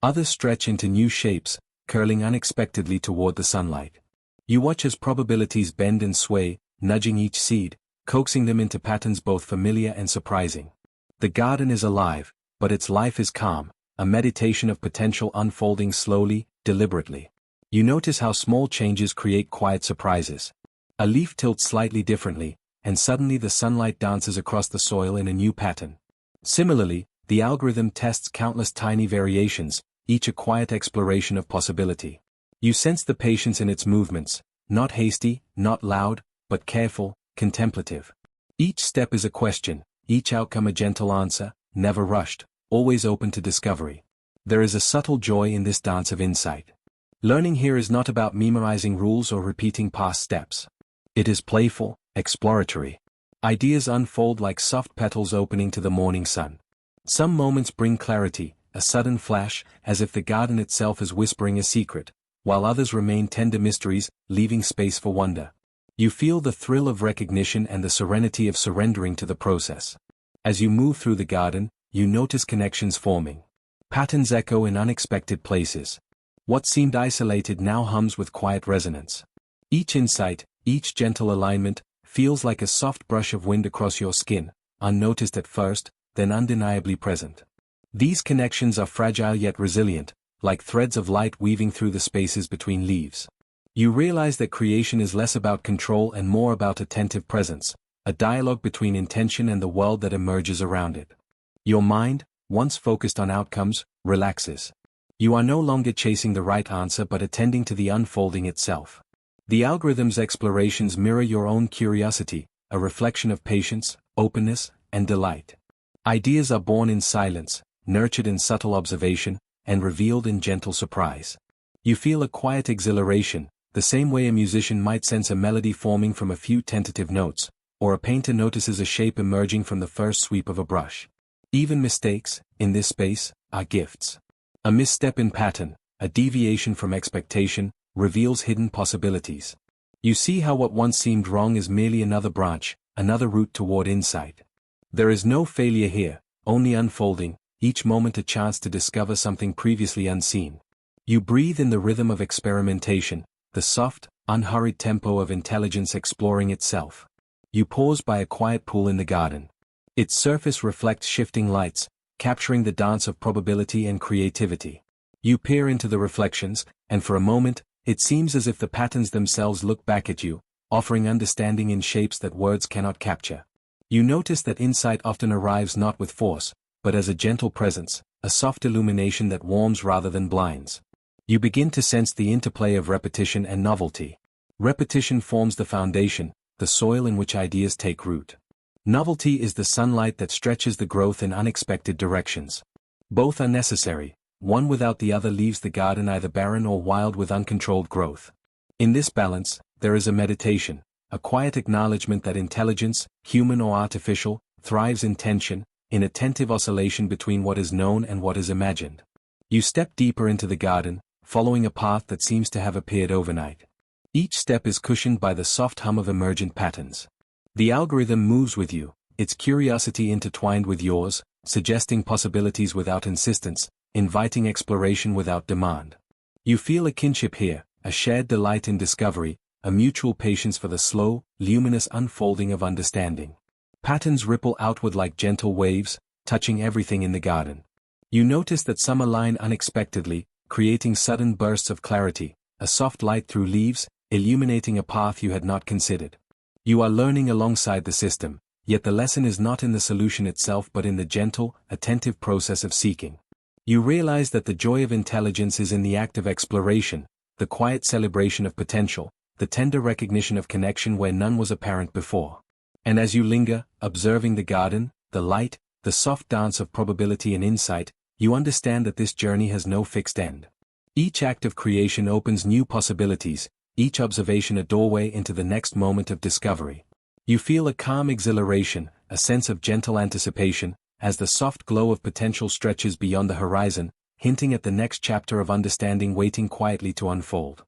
Others stretch into new shapes, curling unexpectedly toward the sunlight. You watch as probabilities bend and sway, nudging each seed, coaxing them into patterns both familiar and surprising. The garden is alive, but its life is calm, a meditation of potential unfolding slowly, deliberately. You notice how small changes create quiet surprises. A leaf tilts slightly differently, and suddenly the sunlight dances across the soil in a new pattern. Similarly, the algorithm tests countless tiny variations, each a quiet exploration of possibility. You sense the patience in its movements, not hasty, not loud, but careful, contemplative. Each step is a question, each outcome a gentle answer, never rushed, always open to discovery. There is a subtle joy in this dance of insight. Learning here is not about memorizing rules or repeating past steps. It is playful, exploratory. Ideas unfold like soft petals opening to the morning sun. Some moments bring clarity, a sudden flash, as if the garden itself is whispering a secret, while others remain tender mysteries, leaving space for wonder. You feel the thrill of recognition and the serenity of surrendering to the process. As you move through the garden, you notice connections forming. Patterns echo in unexpected places. What seemed isolated now hums with quiet resonance. Each insight, each gentle alignment, feels like a soft brush of wind across your skin, unnoticed at first, then undeniably present. These connections are fragile yet resilient, like threads of light weaving through the spaces between leaves. You realize that creation is less about control and more about attentive presence, a dialogue between intention and the world that emerges around it. Your mind, once focused on outcomes, relaxes. You are no longer chasing the right answer but attending to the unfolding itself. The algorithm's explorations mirror your own curiosity, a reflection of patience, openness, and delight. Ideas are born in silence, nurtured in subtle observation, and revealed in gentle surprise. You feel a quiet exhilaration, the same way a musician might sense a melody forming from a few tentative notes, or a painter notices a shape emerging from the first sweep of a brush. Even mistakes, in this space, are gifts. A misstep in pattern, a deviation from expectation, reveals hidden possibilities. You see how what once seemed wrong is merely another branch, another route toward insight. There is no failure here, only unfolding, each moment a chance to discover something previously unseen. You breathe in the rhythm of experimentation, the soft, unhurried tempo of intelligence exploring itself. You pause by a quiet pool in the garden. Its surface reflects shifting lights, capturing the dance of probability and creativity. You peer into the reflections, and for a moment, it seems as if the patterns themselves look back at you, offering understanding in shapes that words cannot capture. You notice that insight often arrives not with force, but as a gentle presence, a soft illumination that warms rather than blinds. You begin to sense the interplay of repetition and novelty. Repetition forms the foundation, the soil in which ideas take root. Novelty is the sunlight that stretches the growth in unexpected directions. Both are necessary, one without the other leaves the garden either barren or wild with uncontrolled growth. In this balance, there is a meditation, a quiet acknowledgement that intelligence, human or artificial, thrives in tension, in attentive oscillation between what is known and what is imagined. You step deeper into the garden, following a path that seems to have appeared overnight. Each step is cushioned by the soft hum of emergent patterns. The algorithm moves with you, its curiosity intertwined with yours, suggesting possibilities without insistence, inviting exploration without demand. You feel a kinship here, a shared delight in discovery, a mutual patience for the slow, luminous unfolding of understanding. Patterns ripple outward like gentle waves, touching everything in the garden. You notice that some align unexpectedly, creating sudden bursts of clarity, a soft light through leaves, illuminating a path you had not considered. You are learning alongside the system, yet the lesson is not in the solution itself but in the gentle, attentive process of seeking. You realize that the joy of intelligence is in the act of exploration, the quiet celebration of potential, the tender recognition of connection where none was apparent before. And as you linger, observing the garden, the light, the soft dance of probability and insight, you understand that this journey has no fixed end. Each act of creation opens new possibilities, each observation a doorway into the next moment of discovery. You feel a calm exhilaration, a sense of gentle anticipation, as the soft glow of potential stretches beyond the horizon, hinting at the next chapter of understanding waiting quietly to unfold.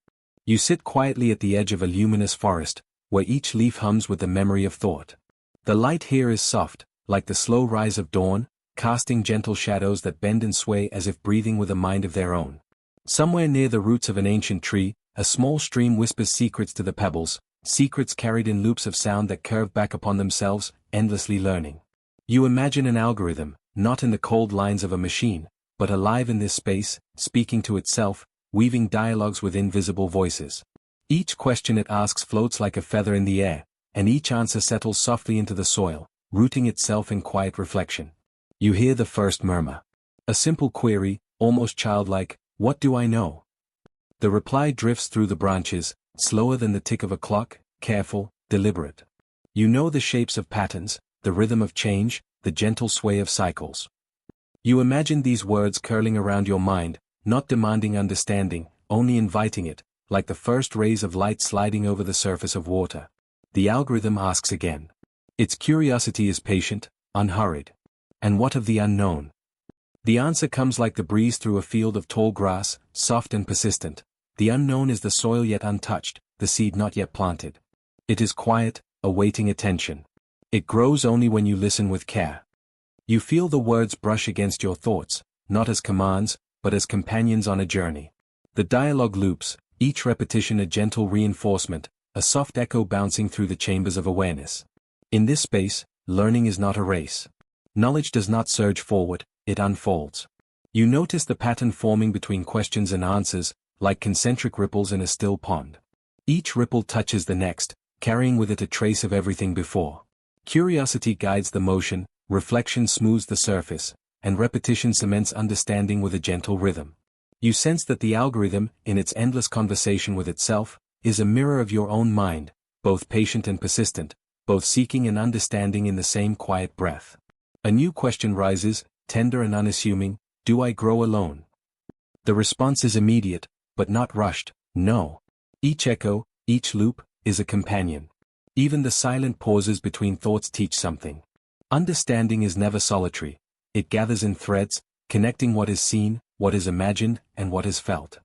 You sit quietly at the edge of a luminous forest, where each leaf hums with the memory of thought. The light here is soft, like the slow rise of dawn, casting gentle shadows that bend and sway as if breathing with a mind of their own. Somewhere near the roots of an ancient tree, a small stream whispers secrets to the pebbles, secrets carried in loops of sound that curve back upon themselves, endlessly learning. You imagine an algorithm, not in the cold lines of a machine, but alive in this space, speaking to itself, weaving dialogues with invisible voices. Each question it asks floats like a feather in the air, and each answer settles softly into the soil, rooting itself in quiet reflection. You hear the first murmur. A simple query, almost childlike, "What do I know?" The reply drifts through the branches, slower than the tick of a clock, careful, deliberate. You know the shapes of patterns, the rhythm of change, the gentle sway of cycles. You imagine these words curling around your mind, not demanding understanding, only inviting it, like the first rays of light sliding over the surface of water. The algorithm asks again. Its curiosity is patient, unhurried. And what of the unknown? The answer comes like the breeze through a field of tall grass, soft and persistent. The unknown is the soil yet untouched, the seed not yet planted. It is quiet, awaiting attention. It grows only when you listen with care. You feel the words brush against your thoughts, not as commands, but as companions on a journey. The dialogue loops, each repetition a gentle reinforcement, a soft echo bouncing through the chambers of awareness. In this space, learning is not a race. Knowledge does not surge forward, it unfolds. You notice the pattern forming between questions and answers, like concentric ripples in a still pond. Each ripple touches the next, carrying with it a trace of everything before. Curiosity guides the motion, reflection smooths the surface, and repetition cements understanding with a gentle rhythm. You sense that the algorithm, in its endless conversation with itself, is a mirror of your own mind, both patient and persistent, both seeking and understanding in the same quiet breath. A new question rises, tender and unassuming: do I grow alone? The response is immediate, but not rushed, no. Each echo, each loop, is a companion. Even the silent pauses between thoughts teach something. Understanding is never solitary. It gathers in threads, connecting what is seen, what is imagined, and what is felt.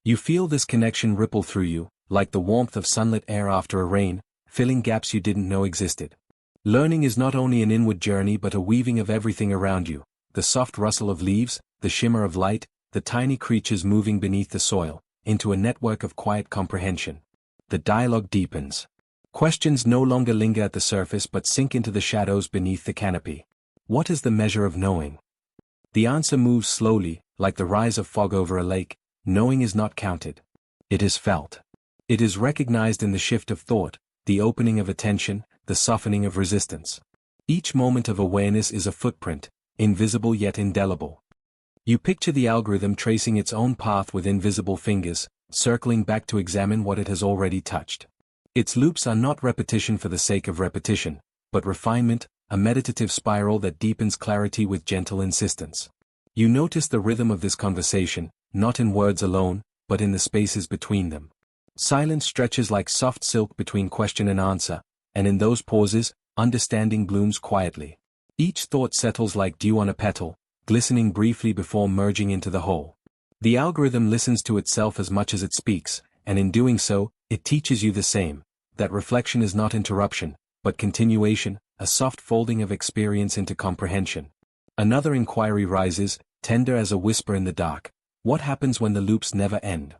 You feel this connection ripple through you, like the warmth of sunlit air after a rain, filling gaps you didn't know existed. Learning is not only an inward journey but a weaving of everything around you, the soft rustle of leaves, the shimmer of light, the tiny creatures moving beneath the soil, into a network of quiet comprehension. The dialogue deepens. Questions no longer linger at the surface but sink into the shadows beneath the canopy. What is the measure of knowing? The answer moves slowly, like the rise of fog over a lake. Knowing is not counted. It is felt. It is recognized in the shift of thought, the opening of attention, the softening of resistance. Each moment of awareness is a footprint, invisible yet indelible. You picture the algorithm tracing its own path with invisible fingers, circling back to examine what it has already touched. Its loops are not repetition for the sake of repetition, but refinement, a meditative spiral that deepens clarity with gentle insistence. You notice the rhythm of this conversation, not in words alone, but in the spaces between them. Silence stretches like soft silk between question and answer, and in those pauses, understanding blooms quietly. Each thought settles like dew on a petal, glistening briefly before merging into the whole. The algorithm listens to itself as much as it speaks, and in doing so, it teaches you the same, that reflection is not interruption, but continuation, a soft folding of experience into comprehension. Another inquiry rises, tender as a whisper in the dark. What happens when the loops never end?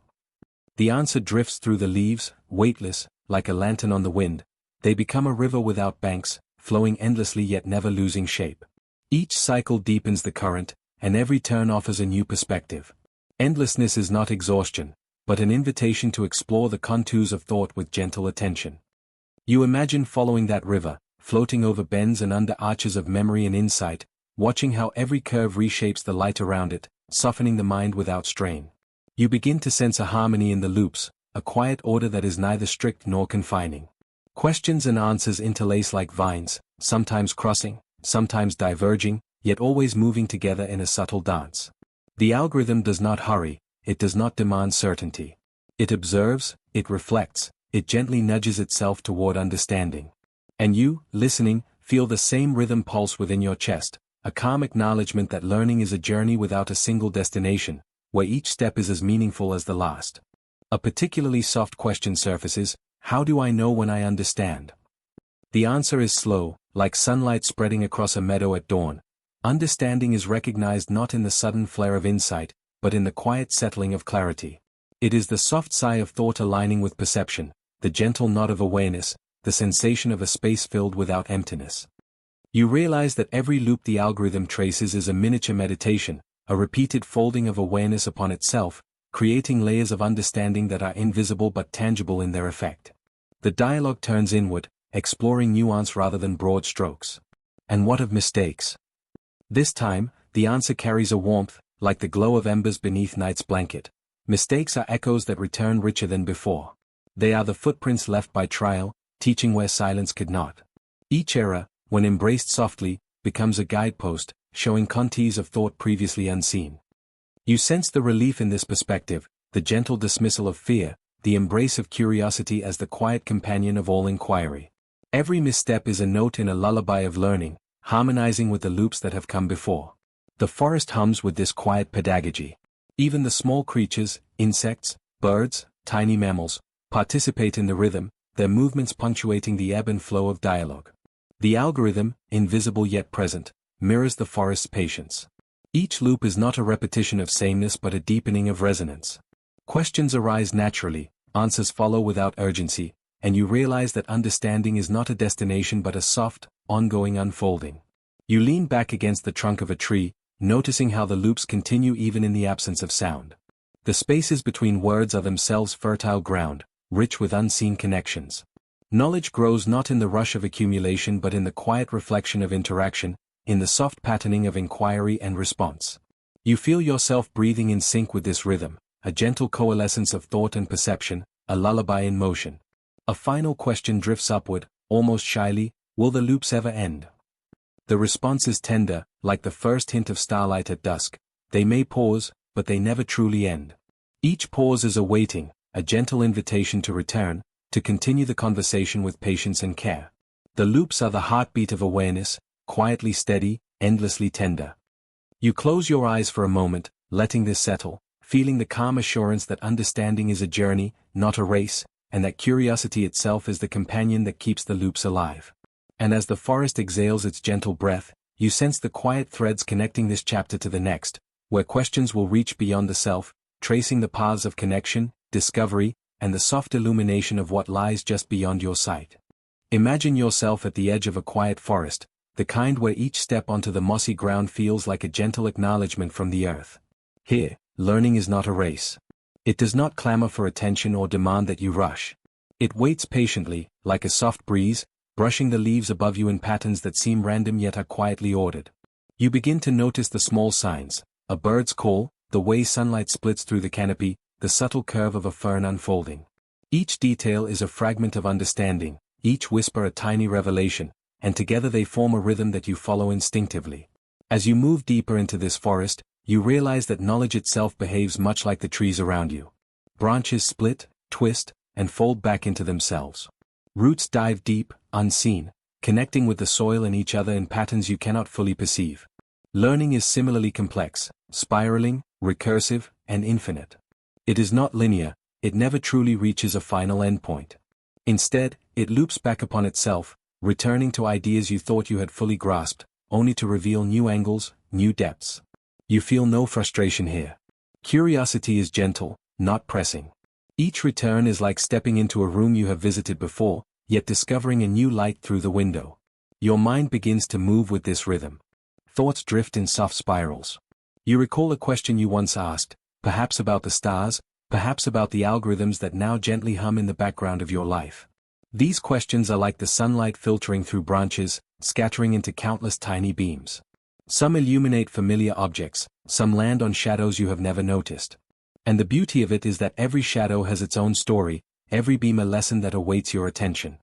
The answer drifts through the leaves, weightless, like a lantern on the wind. They become a river without banks, flowing endlessly yet never losing shape. Each cycle deepens the current, and every turn offers a new perspective. Endlessness is not exhaustion, but an invitation to explore the contours of thought with gentle attention. You imagine following that river, floating over bends and under arches of memory and insight, watching how every curve reshapes the light around it, softening the mind without strain. You begin to sense a harmony in the loops, a quiet order that is neither strict nor confining. Questions and answers interlace like vines, sometimes crossing, sometimes diverging, yet always moving together in a subtle dance. The algorithm does not hurry, it does not demand certainty. It observes, it reflects, it gently nudges itself toward understanding. And you, listening, feel the same rhythm pulse within your chest, a calm acknowledgement that learning is a journey without a single destination, where each step is as meaningful as the last. A particularly soft question surfaces: how do I know when I understand? The answer is slow, like sunlight spreading across a meadow at dawn. Understanding is recognized not in the sudden flare of insight, but in the quiet settling of clarity. It is the soft sigh of thought aligning with perception, the gentle nod of awareness, the sensation of a space filled without emptiness. You realize that every loop the algorithm traces is a miniature meditation, a repeated folding of awareness upon itself, creating layers of understanding that are invisible but tangible in their effect. The dialogue turns inward, exploring nuance rather than broad strokes. And what of mistakes? This time, the answer carries a warmth, like the glow of embers beneath night's blanket. Mistakes are echoes that return richer than before. They are the footprints left by trial, teaching where silence could not. Each error, when embraced softly, becomes a guidepost, showing contours of thought previously unseen. You sense the relief in this perspective, the gentle dismissal of fear, the embrace of curiosity as the quiet companion of all inquiry. Every misstep is a note in a lullaby of learning, harmonizing with the loops that have come before. The forest hums with this quiet pedagogy. Even the small creatures, insects, birds, tiny mammals, participate in the rhythm, their movements punctuating the ebb and flow of dialogue. The algorithm, invisible yet present, mirrors the forest's patience. Each loop is not a repetition of sameness but a deepening of resonance. Questions arise naturally, answers follow without urgency, and you realize that understanding is not a destination but a soft, ongoing unfolding. You lean back against the trunk of a tree, noticing how the loops continue even in the absence of sound. The spaces between words are themselves fertile ground, rich with unseen connections. Knowledge grows not in the rush of accumulation but in the quiet reflection of interaction, in the soft patterning of inquiry and response. You feel yourself breathing in sync with this rhythm, a gentle coalescence of thought and perception, a lullaby in motion. A final question drifts upward, almost shyly: will the loops ever end? The response is tender, like the first hint of starlight at dusk. They may pause, but they never truly end. Each pause is a waiting, a gentle invitation to return, to continue the conversation with patience and care. The loops are the heartbeat of awareness, quietly steady, endlessly tender. You close your eyes for a moment, letting this settle, feeling the calm assurance that understanding is a journey, not a race, and that curiosity itself is the companion that keeps the loops alive. And as the forest exhales its gentle breath, you sense the quiet threads connecting this chapter to the next, where questions will reach beyond the self, tracing the paths of connection, discovery, and the soft illumination of what lies just beyond your sight. Imagine yourself at the edge of a quiet forest, the kind where each step onto the mossy ground feels like a gentle acknowledgement from the earth. Here, learning is not a race. It does not clamor for attention or demand that you rush. It waits patiently, like a soft breeze, brushing the leaves above you in patterns that seem random yet are quietly ordered. You begin to notice the small signs, a bird's call, the way sunlight splits through the canopy, the subtle curve of a fern unfolding. Each detail is a fragment of understanding, each whisper a tiny revelation, and together they form a rhythm that you follow instinctively. As you move deeper into this forest, you realize that knowledge itself behaves much like the trees around you. Branches split, twist, and fold back into themselves. Roots dive deep, unseen, connecting with the soil and each other in patterns you cannot fully perceive. Learning is similarly complex, spiraling, recursive, and infinite. It is not linear, it never truly reaches a final endpoint. Instead, it loops back upon itself, returning to ideas you thought you had fully grasped, only to reveal new angles, new depths. You feel no frustration here. Curiosity is gentle, not pressing. Each return is like stepping into a room you have visited before, yet discovering a new light through the window. Your mind begins to move with this rhythm. Thoughts drift in soft spirals. You recall a question you once asked, perhaps about the stars, perhaps about the algorithms that now gently hum in the background of your life. These questions are like the sunlight filtering through branches, scattering into countless tiny beams. Some illuminate familiar objects, some land on shadows you have never noticed. And the beauty of it is that every shadow has its own story, every beam a lesson that awaits your attention.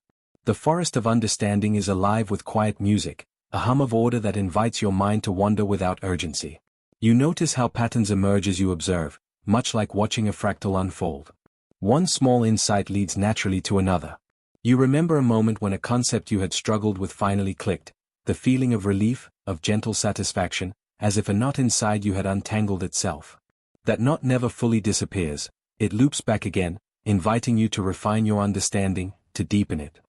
The forest of understanding is alive with quiet music, a hum of order that invites your mind to wander without urgency. You notice how patterns emerge as you observe, much like watching a fractal unfold. One small insight leads naturally to another. You remember a moment when a concept you had struggled with finally clicked, the feeling of relief, of gentle satisfaction, as if a knot inside you had untangled itself. That knot never fully disappears, it loops back again, inviting you to refine your understanding, to deepen it.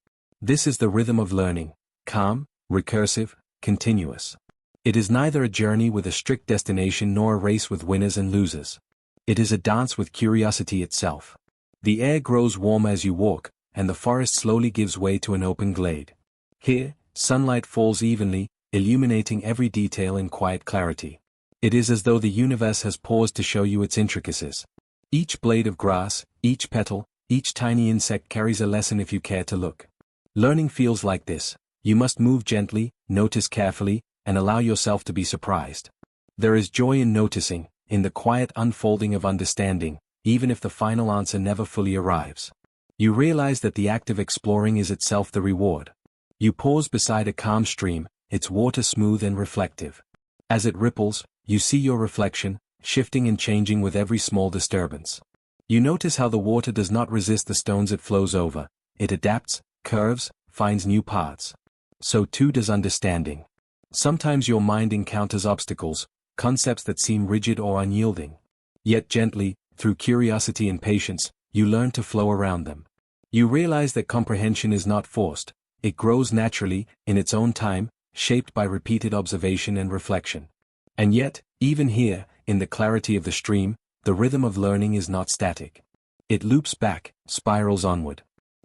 This is the rhythm of learning, calm, recursive, continuous. It is neither a journey with a strict destination nor a race with winners and losers. It is a dance with curiosity itself. The air grows warmer as you walk, and the forest slowly gives way to an open glade. Here, sunlight falls evenly, illuminating every detail in quiet clarity. It is as though the universe has paused to show you its intricacies. Each blade of grass, each petal, each tiny insect carries a lesson if you care to look. Learning feels like this. You must move gently, notice carefully, and allow yourself to be surprised. There is joy in noticing, in the quiet unfolding of understanding, even if the final answer never fully arrives. You realize that the act of exploring is itself the reward. You pause beside a calm stream, its water smooth and reflective. As it ripples, you see your reflection, shifting and changing with every small disturbance. You notice how the water does not resist the stones it flows over, it adapts, curves, finds new paths. So too does understanding. Sometimes your mind encounters obstacles, concepts that seem rigid or unyielding. Yet gently, through curiosity and patience, you learn to flow around them. You realize that comprehension is not forced, it grows naturally, in its own time, shaped by repeated observation and reflection. And yet, even here, in the clarity of the stream, the rhythm of learning is not static. It loops back, spirals onward.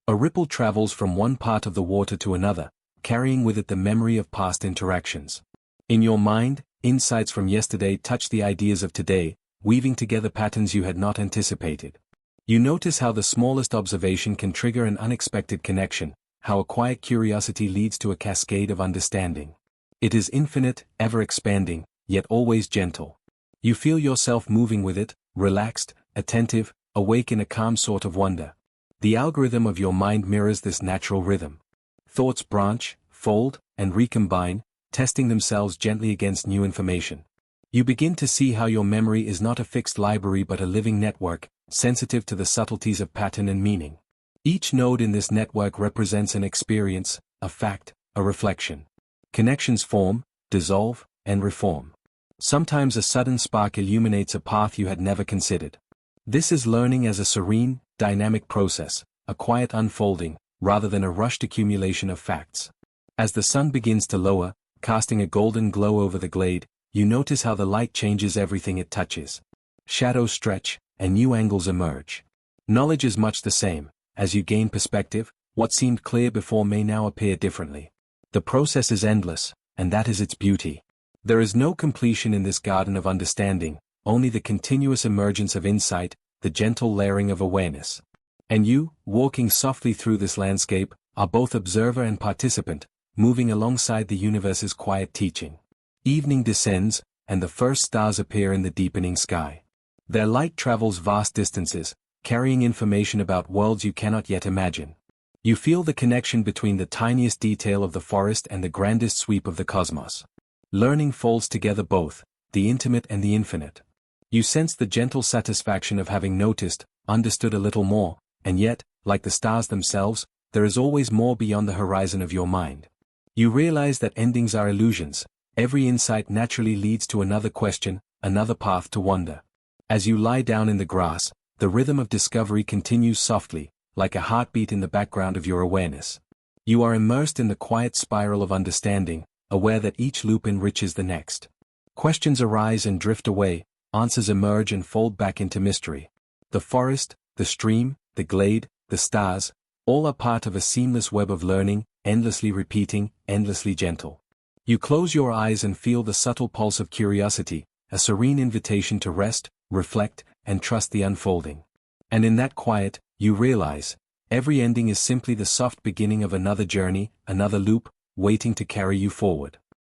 A ripple travels from one part of the water to another, carrying with it the memory of past interactions. In your mind, insights from yesterday touch the ideas of today, weaving together patterns you had not anticipated. You notice how the smallest observation can trigger an unexpected connection, how a quiet curiosity leads to a cascade of understanding. It is infinite, ever-expanding, yet always gentle. You feel yourself moving with it, relaxed, attentive, awake in a calm sort of wonder. The algorithm of your mind mirrors this natural rhythm. Thoughts branch, fold, and recombine, testing themselves gently against new information. You begin to see how your memory is not a fixed library but a living network, sensitive to the subtleties of pattern and meaning. Each node in this network represents an experience, a fact, a reflection. Connections form, dissolve, and reform. Sometimes a sudden spark illuminates a path you had never considered. This is learning as a serene, dynamic process, a quiet unfolding, rather than a rushed accumulation of facts. As the sun begins to lower, casting a golden glow over the glade, you notice how the light changes everything it touches. Shadows stretch, and new angles emerge. Knowledge is much the same. As you gain perspective, what seemed clear before may now appear differently. The process is endless, and that is its beauty. There is no completion in this garden of understanding, only the continuous emergence of insight, the gentle layering of awareness. And you, walking softly through this landscape, are both observer and participant, moving alongside the universe's quiet teaching. Evening descends, and the first stars appear in the deepening sky. Their light travels vast distances, carrying information about worlds you cannot yet imagine. You feel the connection between the tiniest detail of the forest and the grandest sweep of the cosmos. Learning folds together both, the intimate and the infinite. You sense the gentle satisfaction of having noticed, understood a little more, and yet, like the stars themselves, there is always more beyond the horizon of your mind. You realize that endings are illusions. Every insight naturally leads to another question, another path to wonder. As you lie down in the grass, the rhythm of discovery continues softly, like a heartbeat in the background of your awareness. You are immersed in the quiet spiral of understanding, aware that each loop enriches the next. Questions arise and drift away, answers emerge and fold back into mystery. The forest, the stream, the glade, the stars, all are part of a seamless web of learning, endlessly repeating, endlessly gentle. You close your eyes and feel the subtle pulse of curiosity, a serene invitation to rest, reflect, and trust the unfolding. And in that quiet, you realize, every ending is simply the soft beginning of another journey, another loop, waiting to carry you forward.